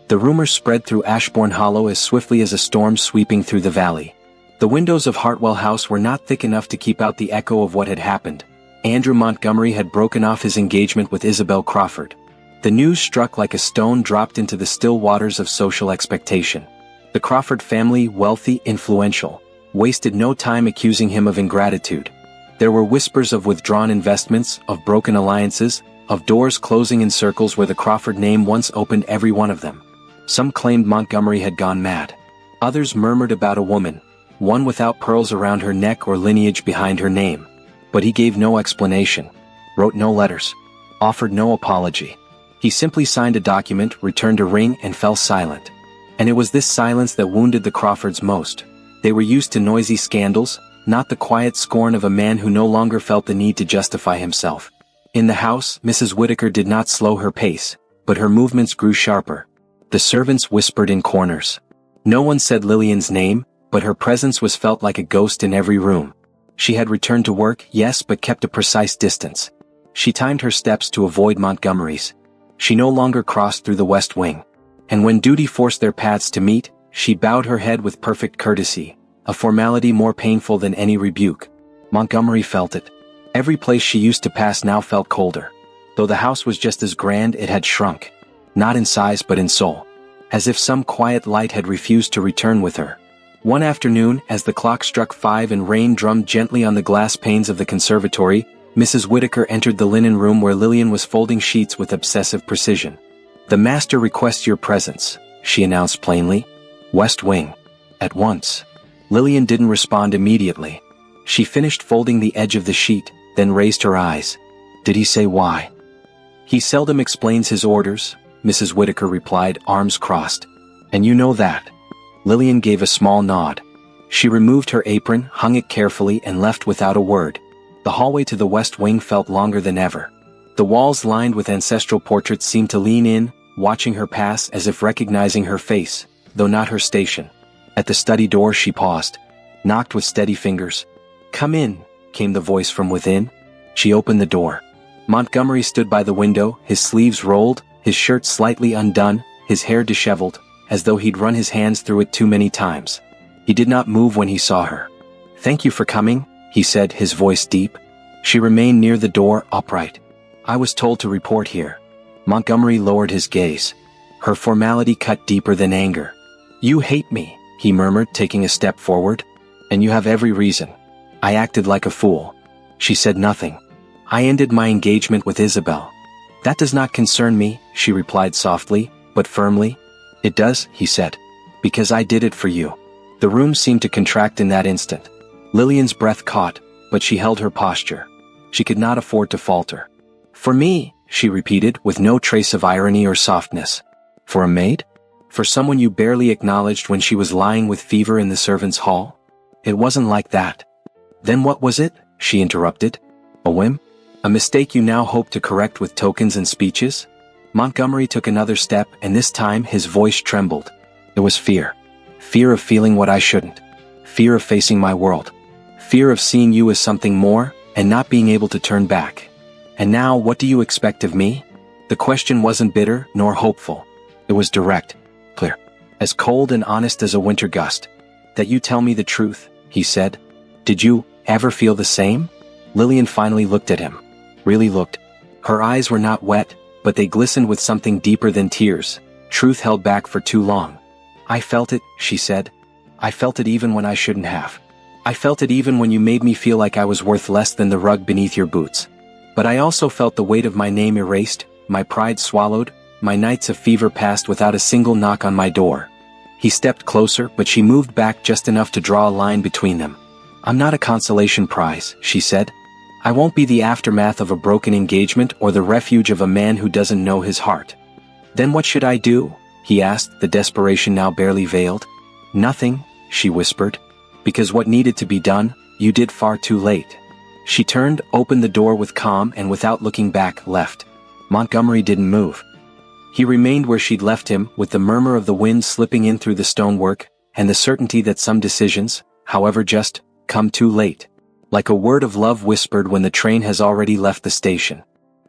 The rumors spread through Ashbourne Hollow as swiftly as a storm sweeping through the valley. The windows of Hartwell House were not thick enough to keep out the echo of what had happened. Andrew Montgomery had broken off his engagement with Isabel Crawford. The news struck like a stone dropped into the still waters of social expectation. The Crawford family, wealthy, influential, wasted no time accusing him of ingratitude. There were whispers of withdrawn investments, of broken alliances, of doors closing in circles where the Crawford name once opened every one of them. Some claimed Montgomery had gone mad. Others murmured about a woman, one without pearls around her neck or lineage behind her name. But he gave no explanation, wrote no letters, offered no apology. He simply signed a document, returned a ring, and fell silent. And it was this silence that wounded the Crawfords most. They were used to noisy scandals, not the quiet scorn of a man who no longer felt the need to justify himself. In the house, Mrs. Whittaker did not slow her pace, but her movements grew sharper. The servants whispered in corners. No one said Lillian's name, but her presence was felt like a ghost in every room. She had returned to work, yes, but kept a precise distance. She timed her steps to avoid Montgomery's. She no longer crossed through the West Wing. And when duty forced their paths to meet, she bowed her head with perfect courtesy, a formality more painful than any rebuke. Montgomery felt it. Every place she used to pass now felt colder. Though the house was just as grand, it had shrunk. Not in size but in soul. As if some quiet light had refused to return with her. One afternoon, as the clock struck 5 and rain drummed gently on the glass panes of the conservatory, Mrs. Whittaker entered the linen room where Lillian was folding sheets with obsessive precision. "The master requests your presence," she announced plainly. "West Wing. At once." Lillian didn't respond immediately. She finished folding the edge of the sheet, then raised her eyes. "Did he say why?" "He seldom explains his orders," Mrs. Whittaker replied, arms crossed. "And you know that." Lillian gave a small nod. She removed her apron, hung it carefully, and left without a word. The hallway to the West Wing felt longer than ever. The walls lined with ancestral portraits seemed to lean in, watching her pass as if recognizing her face, though not her station. At the study door she paused, knocked with steady fingers. "Come in," came the voice from within. She opened the door. Montgomery stood by the window, his sleeves rolled, his shirt slightly undone, his hair disheveled, as though he'd run his hands through it too many times. He did not move when he saw her. "Thank you for coming," he said, his voice deep. She remained near the door, upright. "I was told to report here." Montgomery lowered his gaze. Her formality cut deeper than anger. "You hate me," he murmured, taking a step forward. "And you have every reason. I acted like a fool." She said nothing. "I ended my engagement with Isabel." "That does not concern me," she replied softly, but firmly. "It does," he said. "Because I did it for you." The room seemed to contract in that instant. Lillian's breath caught, but she held her posture. She could not afford to falter. "For me," she repeated, with no trace of irony or softness. "For a maid? For someone you barely acknowledged when she was lying with fever in the servants' hall? It wasn't like that." "Then what was it?" she interrupted. "A whim? A mistake you now hope to correct with tokens and speeches?" Montgomery took another step, and this time his voice trembled. It was fear. Fear of feeling what I shouldn't. Fear of facing my world. Fear of seeing you as something more, and not being able to turn back. "And now what do you expect of me?" The question wasn't bitter, nor hopeful. It was direct, clear, as cold and honest as a winter gust. "That you tell me the truth," he said. "Did you ever feel the same?" Lillian finally looked at him. Really looked. Her eyes were not wet, but they glistened with something deeper than tears, truth held back for too long. "I felt it," she said. "I felt it even when I shouldn't have. I felt it even when you made me feel like I was worth less than the rug beneath your boots. But I also felt the weight of my name erased, my pride swallowed, my nights of fever passed without a single knock on my door." He stepped closer, but she moved back just enough to draw a line between them. "I'm not a consolation prize," she said. "I won't be the aftermath of a broken engagement or the refuge of a man who doesn't know his heart." "Then what should I do?" he asked, the desperation now barely veiled. "Nothing," she whispered. "Because what needed to be done, you did far too late." She turned, opened the door with calm, and without looking back, left. Montgomery didn't move. He remained where she'd left him, with the murmur of the wind slipping in through the stonework, and the certainty that some decisions, however just, come too late. Like a word of love whispered when the train has already left the station.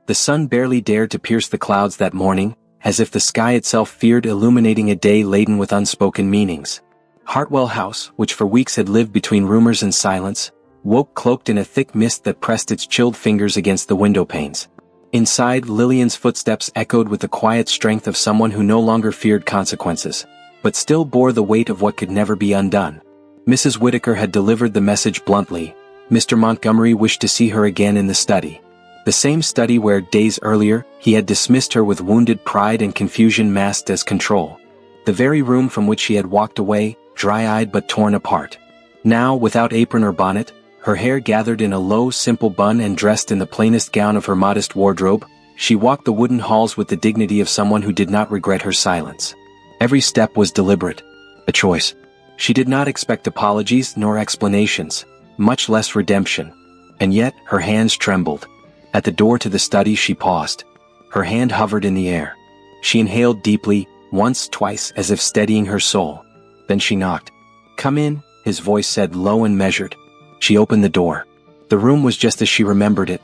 The sun barely dared to pierce the clouds that morning, as if the sky itself feared illuminating a day laden with unspoken meanings. Hartwell House, which for weeks had lived between rumors and silence, woke cloaked in a thick mist that pressed its chilled fingers against the window panes. Inside, Lillian's footsteps echoed with the quiet strength of someone who no longer feared consequences, but still bore the weight of what could never be undone. Mrs. Whittaker had delivered the message bluntly. Mr. Montgomery wished to see her again in the study. The same study where, days earlier, he had dismissed her with wounded pride and confusion masked as control. The very room from which she had walked away, dry-eyed but torn apart. Now, without apron or bonnet, her hair gathered in a low, simple bun and dressed in the plainest gown of her modest wardrobe, she walked the wooden halls with the dignity of someone who did not regret her silence. Every step was deliberate. A choice. She did not expect apologies nor explanations, much less redemption. And yet, her hands trembled. At the door to the study she paused. Her hand hovered in the air. She inhaled deeply, once, twice, as if steadying her soul. Then she knocked. "Come in," his voice said, low and measured. She opened the door. The room was just as she remembered it.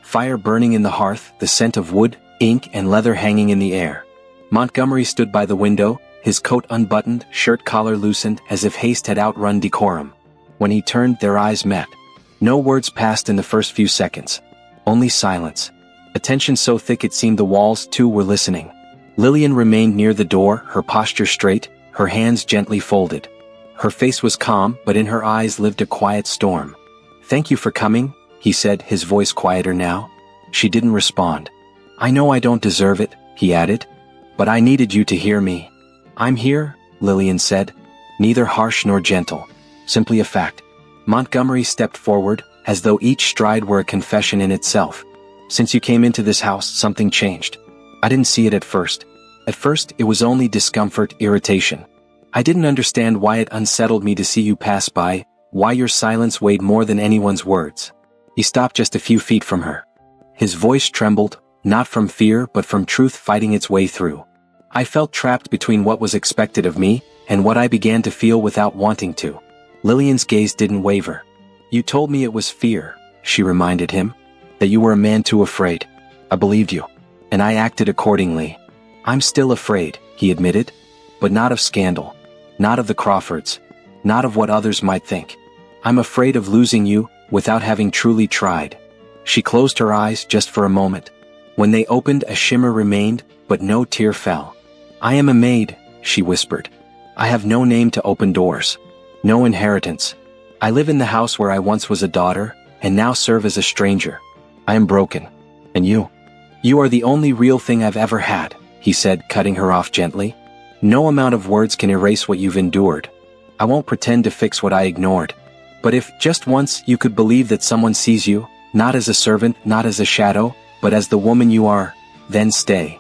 Fire burning in the hearth, the scent of wood, ink, and leather hanging in the air. Montgomery stood by the window, his coat unbuttoned, shirt collar loosened, as if haste had outrun decorum. When he turned, their eyes met. No words passed in the first few seconds. Only silence. A tension so thick it seemed the walls, too, were listening. Lillian remained near the door, her posture straight, her hands gently folded. Her face was calm, but in her eyes lived a quiet storm. "Thank you for coming," he said, his voice quieter now. She didn't respond. "I know I don't deserve it," he added. "But I needed you to hear me." "I'm here," Lillian said. Neither harsh nor gentle. Simply a fact. Montgomery stepped forward, as though each stride were a confession in itself. "Since you came into this house, something changed. I didn't see it at first. At first, it was only discomfort, irritation. I didn't understand why it unsettled me to see you pass by, why your silence weighed more than anyone's words." He stopped just a few feet from her. His voice trembled, not from fear but from truth fighting its way through. "I felt trapped between what was expected of me, and what I began to feel without wanting to." Lillian's gaze didn't waver. "You told me it was fear," she reminded him. "That you were a man too afraid." I believed you. And I acted accordingly. I'm still afraid, he admitted. But not of scandal. Not of the Crawfords. Not of what others might think. I'm afraid of losing you, without having truly tried. She closed her eyes just for a moment. When they opened, a shimmer remained, but no tear fell. I am a maid, she whispered. I have no name to open doors. No inheritance. I live in the house where I once was a daughter, and now serve as a stranger. I am broken. And you? You are the only real thing I've ever had, he said, cutting her off gently. No amount of words can erase what you've endured. I won't pretend to fix what I ignored. But if, just once, you could believe that someone sees you, not as a servant, not as a shadow, but as the woman you are, then stay.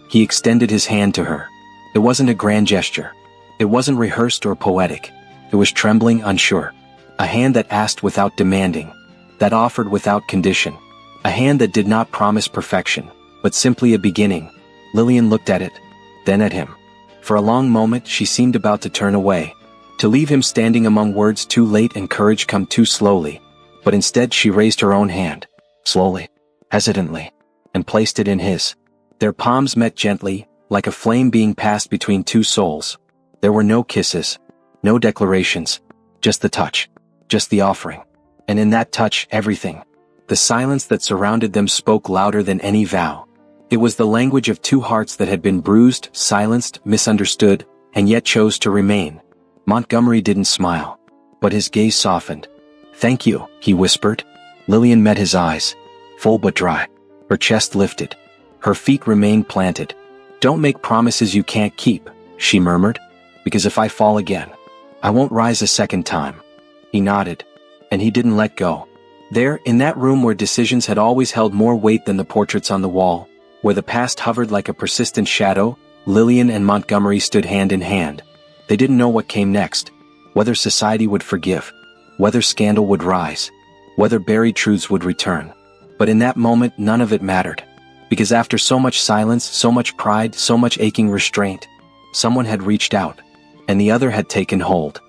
He extended his hand to her. It wasn't a grand gesture. It wasn't rehearsed or poetic. It was trembling, unsure. A hand that asked without demanding. That offered without condition. A hand that did not promise perfection, but simply a beginning. Lillian looked at it, then at him. For a long moment she seemed about to turn away, to leave him standing among words too late and courage come too slowly. But instead she raised her own hand, slowly, hesitantly, and placed it in his. Their palms met gently, like a flame being passed between two souls. There were no kisses, no declarations, just the touch, just the offering. And in that touch, everything. The silence that surrounded them spoke louder than any vow. It was the language of two hearts that had been bruised, silenced, misunderstood, and yet chose to remain. Montgomery didn't smile, but his gaze softened. Thank you, he whispered. Lillian met his eyes, full but dry. Her chest lifted. Her feet remained planted. Don't make promises you can't keep, she murmured, because if I fall again, I won't rise a second time. He nodded, and he didn't let go. There, in that room where decisions had always held more weight than the portraits on the wall, where the past hovered like a persistent shadow, Lillian and Montgomery stood hand in hand. They didn't know what came next, whether society would forgive, whether scandal would rise, whether buried truths would return. But in that moment none of it mattered, because after so much silence, so much pride, so much aching restraint, someone had reached out, and the other had taken hold.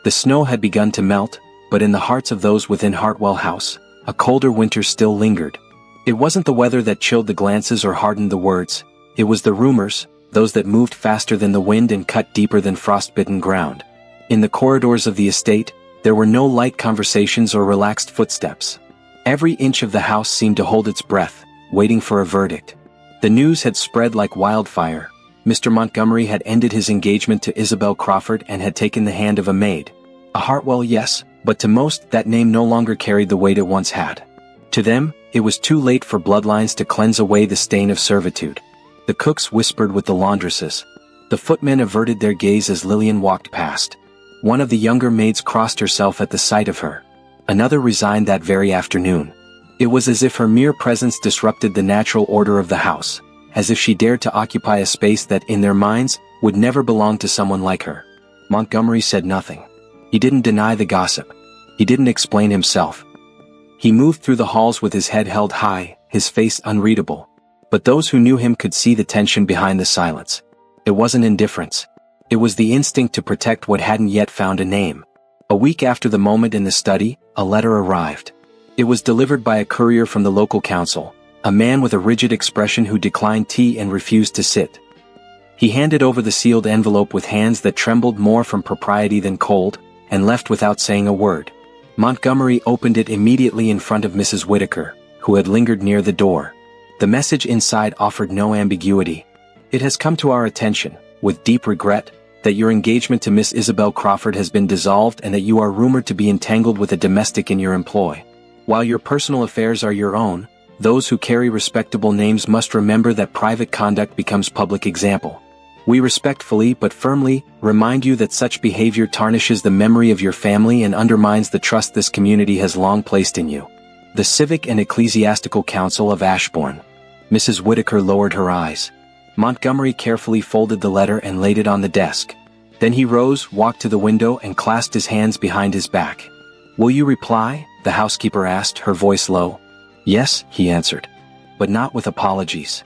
The snow had begun to melt, but in the hearts of those within Hartwell House, a colder winter still lingered. It wasn't the weather that chilled the glances or hardened the words, it was the rumors, those that moved faster than the wind and cut deeper than frostbitten ground. In the corridors of the estate, there were no light conversations or relaxed footsteps. Every inch of the house seemed to hold its breath, waiting for a verdict. The news had spread like wildfire. Mr. Montgomery had ended his engagement to Isabel Crawford and had taken the hand of a maid. A Hartwell, yes, but to most that name no longer carried the weight it once had. To them, it was too late for bloodlines to cleanse away the stain of servitude. The cooks whispered with the laundresses. The footmen averted their gaze as Lillian walked past. One of the younger maids crossed herself at the sight of her. Another resigned that very afternoon. It was as if her mere presence disrupted the natural order of the house, as if she dared to occupy a space that, in their minds, would never belong to someone like her. Montgomery said nothing. He didn't deny the gossip. He didn't explain himself. He moved through the halls with his head held high, his face unreadable. But those who knew him could see the tension behind the silence. It wasn't indifference. It was the instinct to protect what hadn't yet found a name. A week after the moment in the study, a letter arrived. It was delivered by a courier from the local council, a man with a rigid expression who declined tea and refused to sit. He handed over the sealed envelope with hands that trembled more from propriety than cold, and left without saying a word. Montgomery opened it immediately in front of Mrs. Whittaker, who had lingered near the door. The message inside offered no ambiguity. It has come to our attention, with deep regret, that your engagement to Miss Isabel Crawford has been dissolved and that you are rumored to be entangled with a domestic in your employ. While your personal affairs are your own, those who carry respectable names must remember that private conduct becomes public example. We respectfully but firmly remind you that such behavior tarnishes the memory of your family and undermines the trust this community has long placed in you. The Civic and Ecclesiastical Council of Ashbourne. Mrs. Whittaker lowered her eyes. Montgomery carefully folded the letter and laid it on the desk. Then he rose, walked to the window and clasped his hands behind his back. Will you reply? The housekeeper asked, her voice low. Yes, he answered. But not with apologies.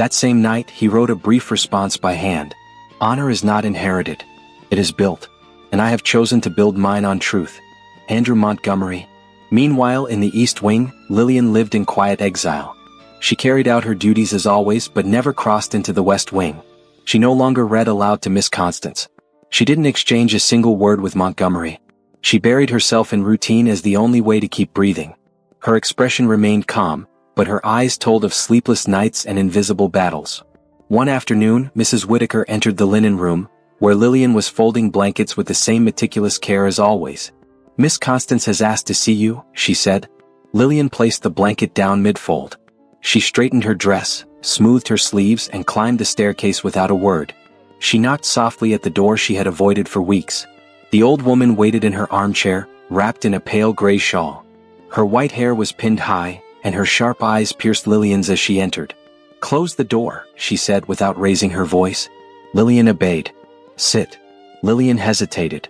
That same night, he wrote a brief response by hand. Honor is not inherited. It is built. And I have chosen to build mine on truth. Andrew Montgomery. Meanwhile, in the East Wing, Lillian lived in quiet exile. She carried out her duties as always but never crossed into the West Wing. She no longer read aloud to Miss Constance. She didn't exchange a single word with Montgomery. She buried herself in routine as the only way to keep breathing. Her expression remained calm, but her eyes told of sleepless nights and invisible battles. One afternoon, Mrs. Whittaker entered the linen room, where Lillian was folding blankets with the same meticulous care as always. "Miss Constance has asked to see you," she said. Lillian placed the blanket down mid-fold. She straightened her dress, smoothed her sleeves and climbed the staircase without a word. She knocked softly at the door she had avoided for weeks. The old woman waited in her armchair, wrapped in a pale gray shawl. Her white hair was pinned high, and her sharp eyes pierced Lillian's as she entered. "Close the door," she said without raising her voice. Lillian obeyed. "Sit." Lillian hesitated.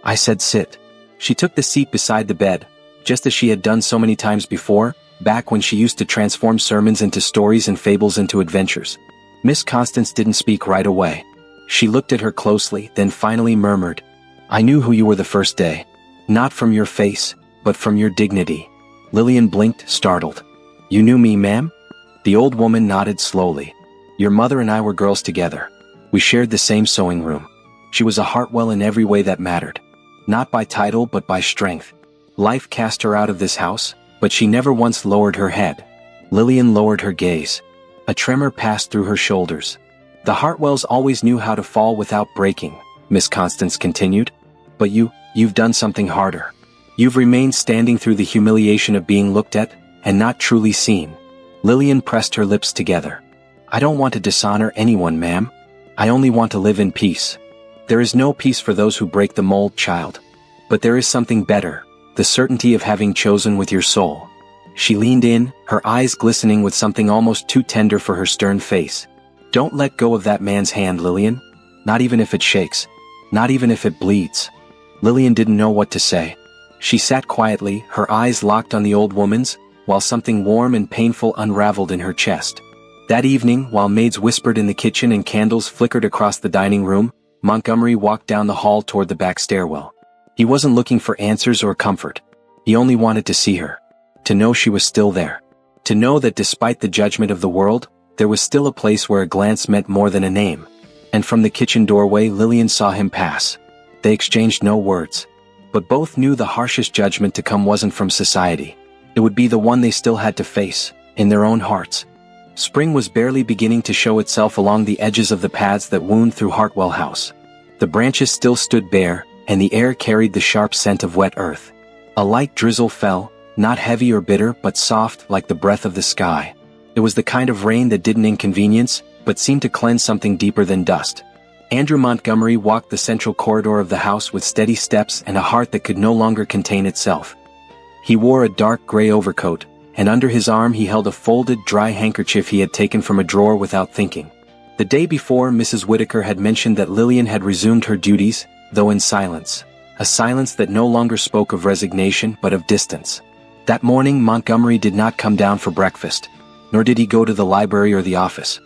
"I said sit." She took the seat beside the bed, just as she had done so many times before, back when she used to transform sermons into stories and fables into adventures. Miss Constance didn't speak right away. She looked at her closely, then finally murmured, "I knew who you were the first day. Not from your face, but from your dignity." Lillian blinked, startled. "You knew me, ma'am?" The old woman nodded slowly. "Your mother and I were girls together. We shared the same sewing room. She was a Hartwell in every way that mattered. Not by title but by strength. Life cast her out of this house, but she never once lowered her head." Lillian lowered her gaze. A tremor passed through her shoulders. "The Hartwells always knew how to fall without breaking," Miss Constance continued. "But you've done something harder. You've remained standing through the humiliation of being looked at, and not truly seen." Lillian pressed her lips together. "I don't want to dishonor anyone, ma'am. I only want to live in peace. There is no peace for those who break the mold, child. But there is something better, the certainty of having chosen with your soul." She leaned in, her eyes glistening with something almost too tender for her stern face. "Don't let go of that man's hand, Lillian. Not even if it shakes. Not even if it bleeds." Lillian didn't know what to say. She sat quietly, her eyes locked on the old woman's, while something warm and painful unraveled in her chest. That evening, while maids whispered in the kitchen and candles flickered across the dining room, Montgomery walked down the hall toward the back stairwell. He wasn't looking for answers or comfort. He only wanted to see her. To know she was still there. To know that despite the judgment of the world, there was still a place where a glance meant more than a name. And from the kitchen doorway Lillian saw him pass. They exchanged no words. But both knew the harshest judgment to come wasn't from society. It would be the one they still had to face, in their own hearts. Spring was barely beginning to show itself along the edges of the paths that wound through Hartwell House. The branches still stood bare, and the air carried the sharp scent of wet earth. A light drizzle fell, not heavy or bitter but soft like the breath of the sky. It was the kind of rain that didn't inconvenience, but seemed to cleanse something deeper than dust. Andrew Montgomery walked the central corridor of the house with steady steps and a heart that could no longer contain itself. He wore a dark gray overcoat, and under his arm he held a folded, dry handkerchief he had taken from a drawer without thinking. The day before, Mrs. Whittaker had mentioned that Lillian had resumed her duties, though in silence. A silence that no longer spoke of resignation but of distance. That morning Montgomery did not come down for breakfast, nor did he go to the library or the office.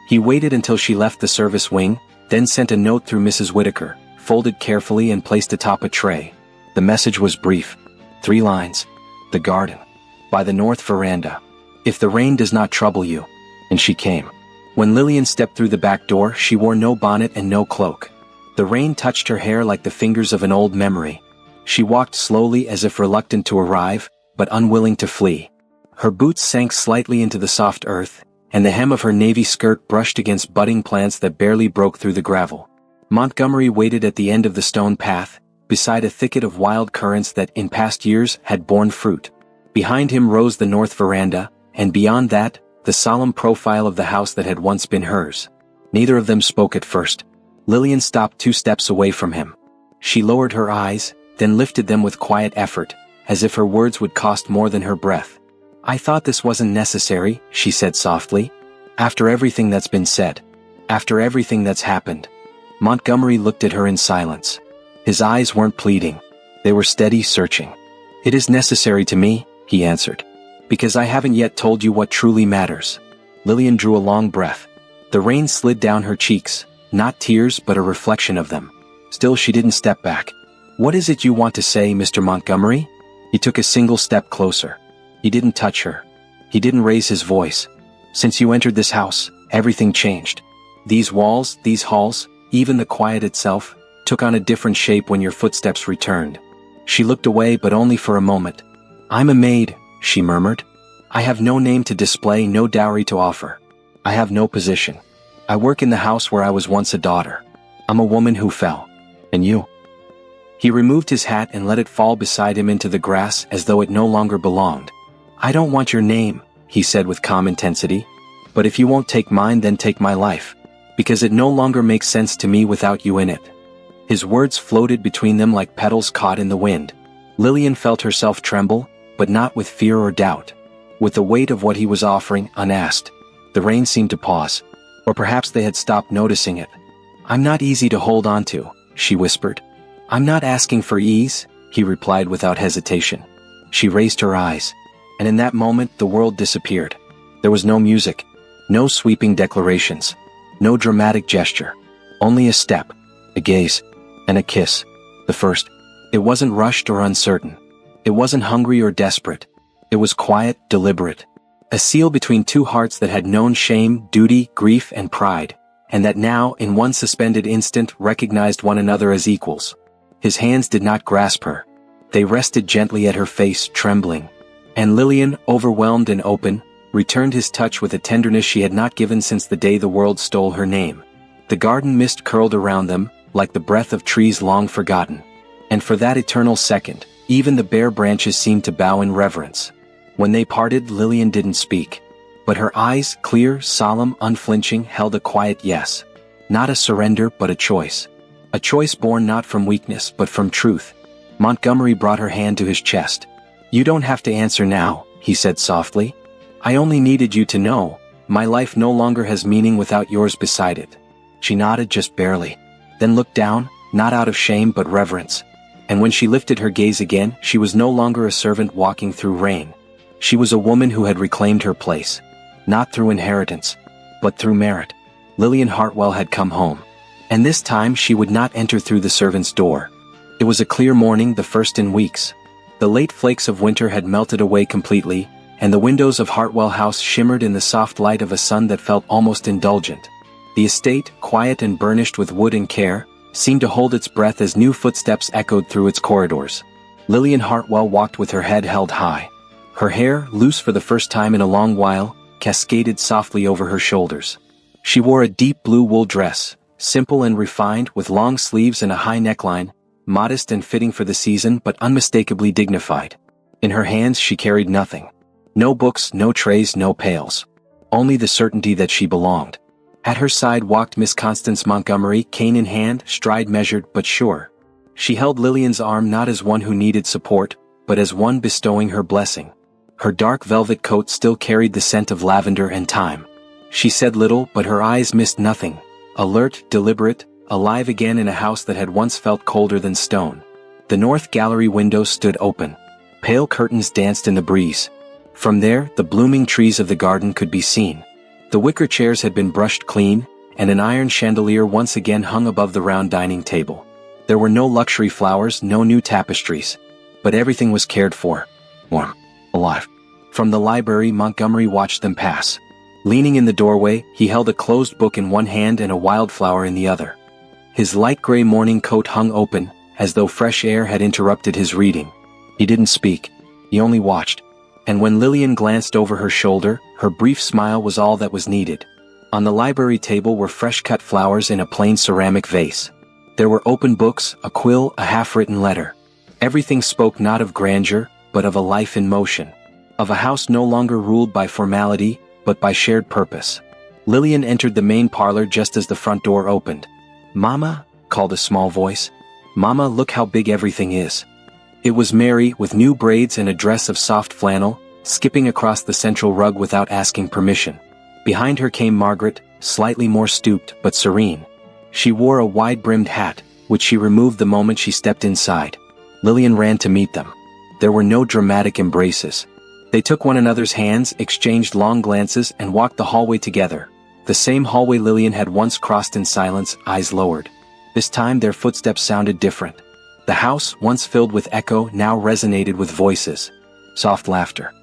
He waited until she left the service wing, then sent a note through Mrs. Whittaker, folded carefully and placed atop a tray. The message was brief. 3 lines. "The garden. By the north veranda. If the rain does not trouble you." And she came. When Lillian stepped through the back door, she wore no bonnet and no cloak. The rain touched her hair like the fingers of an old memory. She walked slowly as if reluctant to arrive, but unwilling to flee. Her boots sank slightly into the soft earth, and the hem of her navy skirt brushed against budding plants that barely broke through the gravel. Montgomery waited at the end of the stone path, beside a thicket of wild currants that in past years had borne fruit. Behind him rose the north veranda, and beyond that, the solemn profile of the house that had once been hers. Neither of them spoke at first. Lillian stopped 2 steps away from him. She lowered her eyes, then lifted them with quiet effort, as if her words would cost more than her breath. "I thought this wasn't necessary," she said softly. "After everything that's been said. After everything that's happened." Montgomery looked at her in silence. His eyes weren't pleading. They were steady, searching. "It is necessary to me," he answered. "Because I haven't yet told you what truly matters." Lillian drew a long breath. The rain slid down her cheeks, not tears but a reflection of them. Still she didn't step back. "What is it you want to say, Mr. Montgomery?" He took a single step closer. He didn't touch her. He didn't raise his voice. "Since you entered this house, everything changed. These walls, these halls, even the quiet itself, took on a different shape when your footsteps returned." She looked away, but only for a moment. "I'm a maid," she murmured. "I have no name to display, no dowry to offer. I have no position. I work in the house where I was once a daughter. I'm a woman who fell. And you?" He removed his hat and let it fall beside him into the grass as though it no longer belonged. "I don't want your name," he said with calm intensity. "But if you won't take mine, then take my life. Because it no longer makes sense to me without you in it." His words floated between them like petals caught in the wind. Lillian felt herself tremble, but not with fear or doubt. With the weight of what he was offering, unasked. The rain seemed to pause. Or perhaps they had stopped noticing it. "I'm not easy to hold on to," she whispered. "I'm not asking for ease," he replied without hesitation. She raised her eyes. And in that moment the world disappeared. There was no music, no sweeping declarations, no dramatic gesture. Only a step, a gaze, and a kiss. The first. It wasn't rushed or uncertain. It wasn't hungry or desperate. It was quiet, deliberate. A seal between two hearts that had known shame, duty, grief, and pride, and that now, in one suspended instant, recognized one another as equals. His hands did not grasp her. They rested gently at her face, trembling. And Lillian, overwhelmed and open, returned his touch with a tenderness she had not given since the day the world stole her name. The garden mist curled around them, like the breath of trees long forgotten. And for that eternal second, even the bare branches seemed to bow in reverence. When they parted, Lillian didn't speak. But her eyes, clear, solemn, unflinching, held a quiet yes. Not a surrender, but a choice. A choice born not from weakness, but from truth. Montgomery brought her hand to his chest. "You don't have to answer now," he said softly. "I only needed you to know, my life no longer has meaning without yours beside it." She nodded just barely. Then looked down, not out of shame but reverence. And when she lifted her gaze again, she was no longer a servant walking through rain. She was a woman who had reclaimed her place. Not through inheritance, but through merit. Lillian Hartwell had come home. And this time she would not enter through the servant's door. It was a clear morning, the first in weeks. The late flakes of winter had melted away completely, and the windows of Hartwell House shimmered in the soft light of a sun that felt almost indulgent. The estate, quiet and burnished with wood and care, seemed to hold its breath as new footsteps echoed through its corridors. Lillian Hartwell walked with her head held high. Her hair, loose for the first time in a long while, cascaded softly over her shoulders. She wore a deep blue wool dress, simple and refined, with long sleeves and a high neckline, modest and fitting for the season but unmistakably dignified. In her hands she carried nothing. No books, no trays, no pails. Only the certainty that she belonged. At her side walked Miss Constance Montgomery, cane in hand, stride measured but sure. She held Lillian's arm not as one who needed support, but as one bestowing her blessing. Her dark velvet coat still carried the scent of lavender and thyme. She said little, but her eyes missed nothing. Alert, deliberate, alive again in a house that had once felt colder than stone. The north gallery windows stood open. Pale curtains danced in the breeze. From there, the blooming trees of the garden could be seen. The wicker chairs had been brushed clean, and an iron chandelier once again hung above the round dining table. There were no luxury flowers, no new tapestries. But everything was cared for. Warm. Alive. From the library, Montgomery watched them pass. Leaning in the doorway, he held a closed book in one hand and a wildflower in the other. His light gray morning coat hung open, as though fresh air had interrupted his reading. He didn't speak. He only watched. And when Lillian glanced over her shoulder, her brief smile was all that was needed. On the library table were fresh-cut flowers in a plain ceramic vase. There were open books, a quill, a half-written letter. Everything spoke not of grandeur, but of a life in motion. Of a house no longer ruled by formality, but by shared purpose. Lillian entered the main parlor just as the front door opened. "Mama," called a small voice. "Mama, look how big everything is." It was Mary, with new braids and a dress of soft flannel, skipping across the central rug without asking permission. Behind her came Margaret, slightly more stooped but serene. She wore a wide-brimmed hat, which she removed the moment she stepped inside. Lillian ran to meet them. There were no dramatic embraces. They took one another's hands, exchanged long glances, and walked the hallway together. The same hallway Lillian had once crossed in silence, eyes lowered. This time their footsteps sounded different. The house, once filled with echo, now resonated with voices. Soft laughter.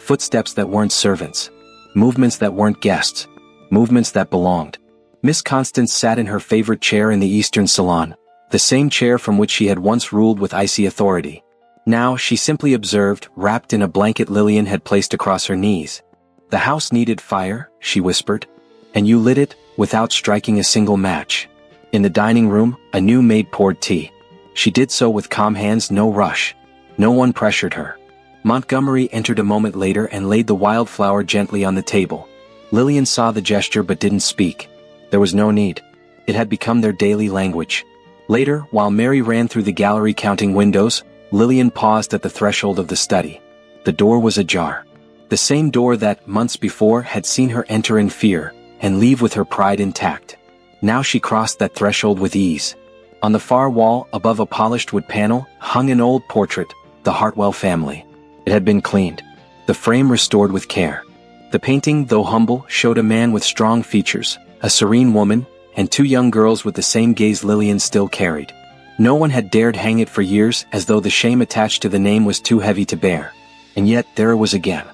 Footsteps that weren't servants. Movements that weren't guests. Movements that belonged. Miss Constance sat in her favorite chair in the Eastern Salon, the same chair from which she had once ruled with icy authority. Now she simply observed, wrapped in a blanket Lillian had placed across her knees. "The house needed fire," she whispered. "And you lit it, without striking a single match." In the dining room, a new maid poured tea. She did so with calm hands, no rush. No one pressured her. Montgomery entered a moment later and laid the wildflower gently on the table. Lillian saw the gesture but didn't speak. There was no need. It had become their daily language. Later, while Mary ran through the gallery counting windows, Lillian paused at the threshold of the study. The door was ajar. The same door that, months before, had seen her enter in fear, and leave with her pride intact. Now she crossed that threshold with ease. On the far wall, above a polished wood panel, hung an old portrait, the Hartwell family. It had been cleaned. The frame restored with care. The painting, though humble, showed a man with strong features, a serene woman, and two young girls with the same gaze Lillian still carried. No one had dared hang it for years, as though the shame attached to the name was too heavy to bear. And yet, there it was again.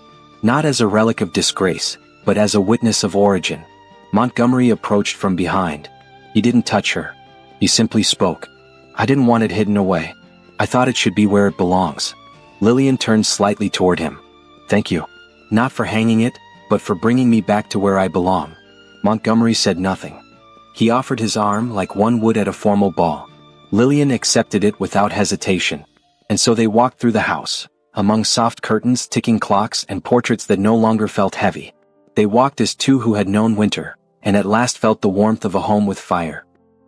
Not as a relic of disgrace, but as a witness of origin. Montgomery approached from behind. He didn't touch her. He simply spoke. "I didn't want it hidden away. I thought it should be where it belongs." Lillian turned slightly toward him. "Thank you. Not for hanging it, but for bringing me back to where I belong." Montgomery said nothing. He offered his arm like one would at a formal ball. Lillian accepted it without hesitation. And so they walked through the house, among soft curtains, ticking clocks, and portraits that no longer felt heavy. They walked as two who had known winter, and at last felt the warmth of a home with fire.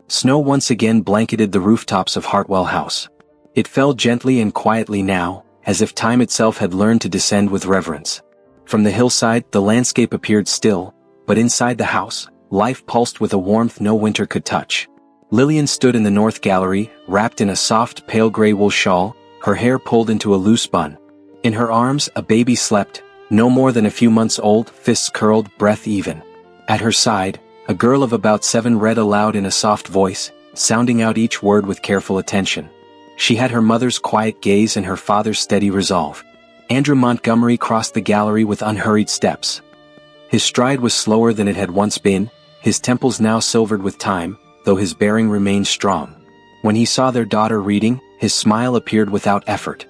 Snow once again blanketed the rooftops of Hartwell House. It fell gently and quietly now, as if time itself had learned to descend with reverence. From the hillside, the landscape appeared still, but inside the house, life pulsed with a warmth no winter could touch. Lillian stood in the north gallery, wrapped in a soft, pale gray wool shawl, her hair pulled into a loose bun. In her arms, a baby slept, no more than a few months old, fists curled, breath even. At her side, a girl of about 7 read aloud in a soft voice, sounding out each word with careful attention. She had her mother's quiet gaze and her father's steady resolve. Andrew Montgomery crossed the gallery with unhurried steps. His stride was slower than it had once been, his temples now silvered with time, though his bearing remained strong. When he saw their daughter reading, his smile appeared without effort.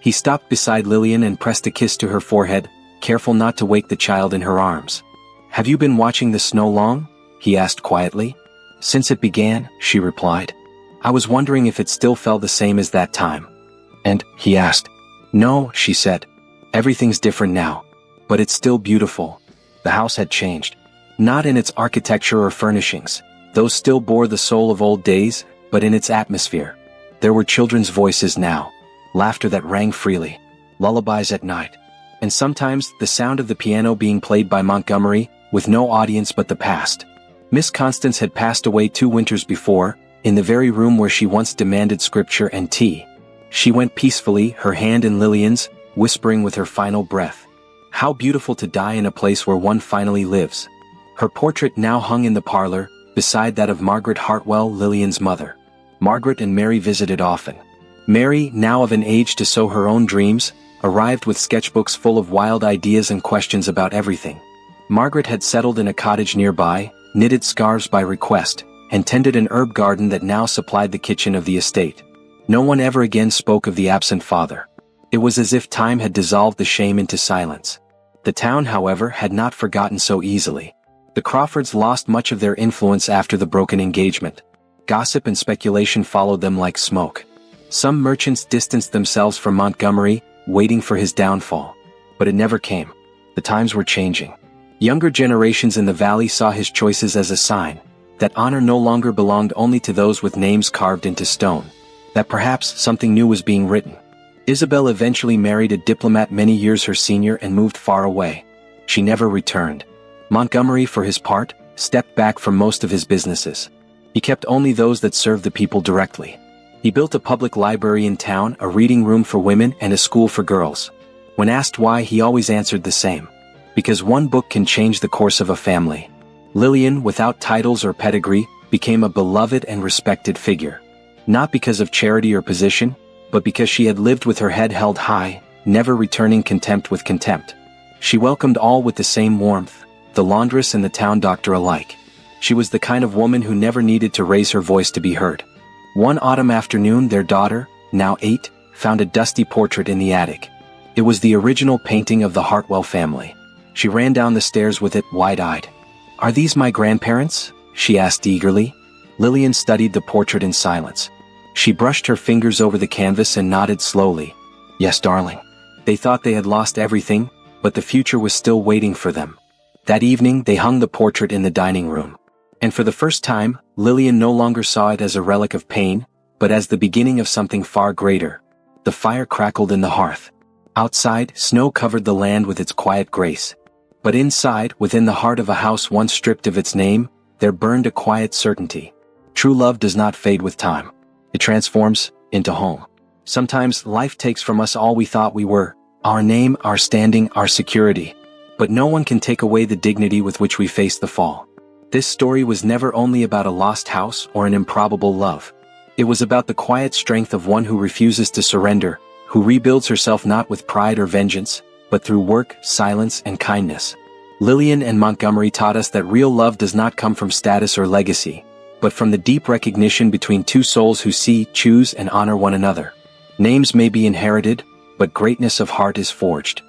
He stopped beside Lillian and pressed a kiss to her forehead, careful not to wake the child in her arms. "Have you been watching the snow long?" he asked quietly. "Since it began," she replied. "I was wondering if it still felt the same as that time." "And," he asked. "No," she said. "Everything's different now. But it's still beautiful." The house had changed. Not in its architecture or furnishings. Those still bore the soul of old days, but in its atmosphere. There were children's voices now. Laughter that rang freely. Lullabies at night. And sometimes, the sound of the piano being played by Montgomery, with no audience but the past. Miss Constance had passed away 2 winters before, in the very room where she once demanded scripture and tea. She went peacefully, her hand in Lillian's, whispering with her final breath. How beautiful to die in a place where one finally lives. Her portrait now hung in the parlor, beside that of Margaret Hartwell, Lillian's mother. Margaret and Mary visited often. Mary, now of an age to sow her own dreams, arrived with sketchbooks full of wild ideas and questions about everything. Margaret had settled in a cottage nearby, knitted scarves by request, and tended an herb garden that now supplied the kitchen of the estate. No one ever again spoke of the absent father. It was as if time had dissolved the shame into silence. The town, however, had not forgotten so easily. The Crawfords lost much of their influence after the broken engagement. Gossip and speculation followed them like smoke. Some merchants distanced themselves from Montgomery, waiting for his downfall. But it never came. The times were changing. Younger generations in the valley saw his choices as a sign that honor no longer belonged only to those with names carved into stone. That perhaps something new was being written. Isabel eventually married a diplomat many years her senior and moved far away. She never returned. Montgomery, for his part, stepped back from most of his businesses. He kept only those that served the people directly. He built a public library in town, a reading room for women, and a school for girls. When asked why, he always answered the same. Because one book can change the course of a family. Lillian, without titles or pedigree, became a beloved and respected figure. Not because of charity or position, but because she had lived with her head held high, never returning contempt with contempt. She welcomed all with the same warmth, the laundress and the town doctor alike. She was the kind of woman who never needed to raise her voice to be heard. One autumn afternoon their daughter, now 8, found a dusty portrait in the attic. It was the original painting of the Hartwell family. She ran down the stairs with it, wide-eyed. "Are these my grandparents?" she asked eagerly. Lillian studied the portrait in silence. She brushed her fingers over the canvas and nodded slowly. "Yes, darling." They thought they had lost everything, but the future was still waiting for them. That evening they hung the portrait in the dining room. And for the first time, Lillian no longer saw it as a relic of pain, but as the beginning of something far greater. The fire crackled in the hearth. Outside, snow covered the land with its quiet grace. But inside, within the heart of a house once stripped of its name, there burned a quiet certainty. True love does not fade with time. It transforms into home. Sometimes life takes from us all we thought we were, our name, our standing, our security. But no one can take away the dignity with which we face the fall. This story was never only about a lost house or an improbable love. It was about the quiet strength of one who refuses to surrender, who rebuilds herself not with pride or vengeance, but through work, silence, and kindness. Lillian and Montgomery taught us that real love does not come from status or legacy, but from the deep recognition between two souls who see, choose, and honor one another. Names may be inherited, but greatness of heart is forged.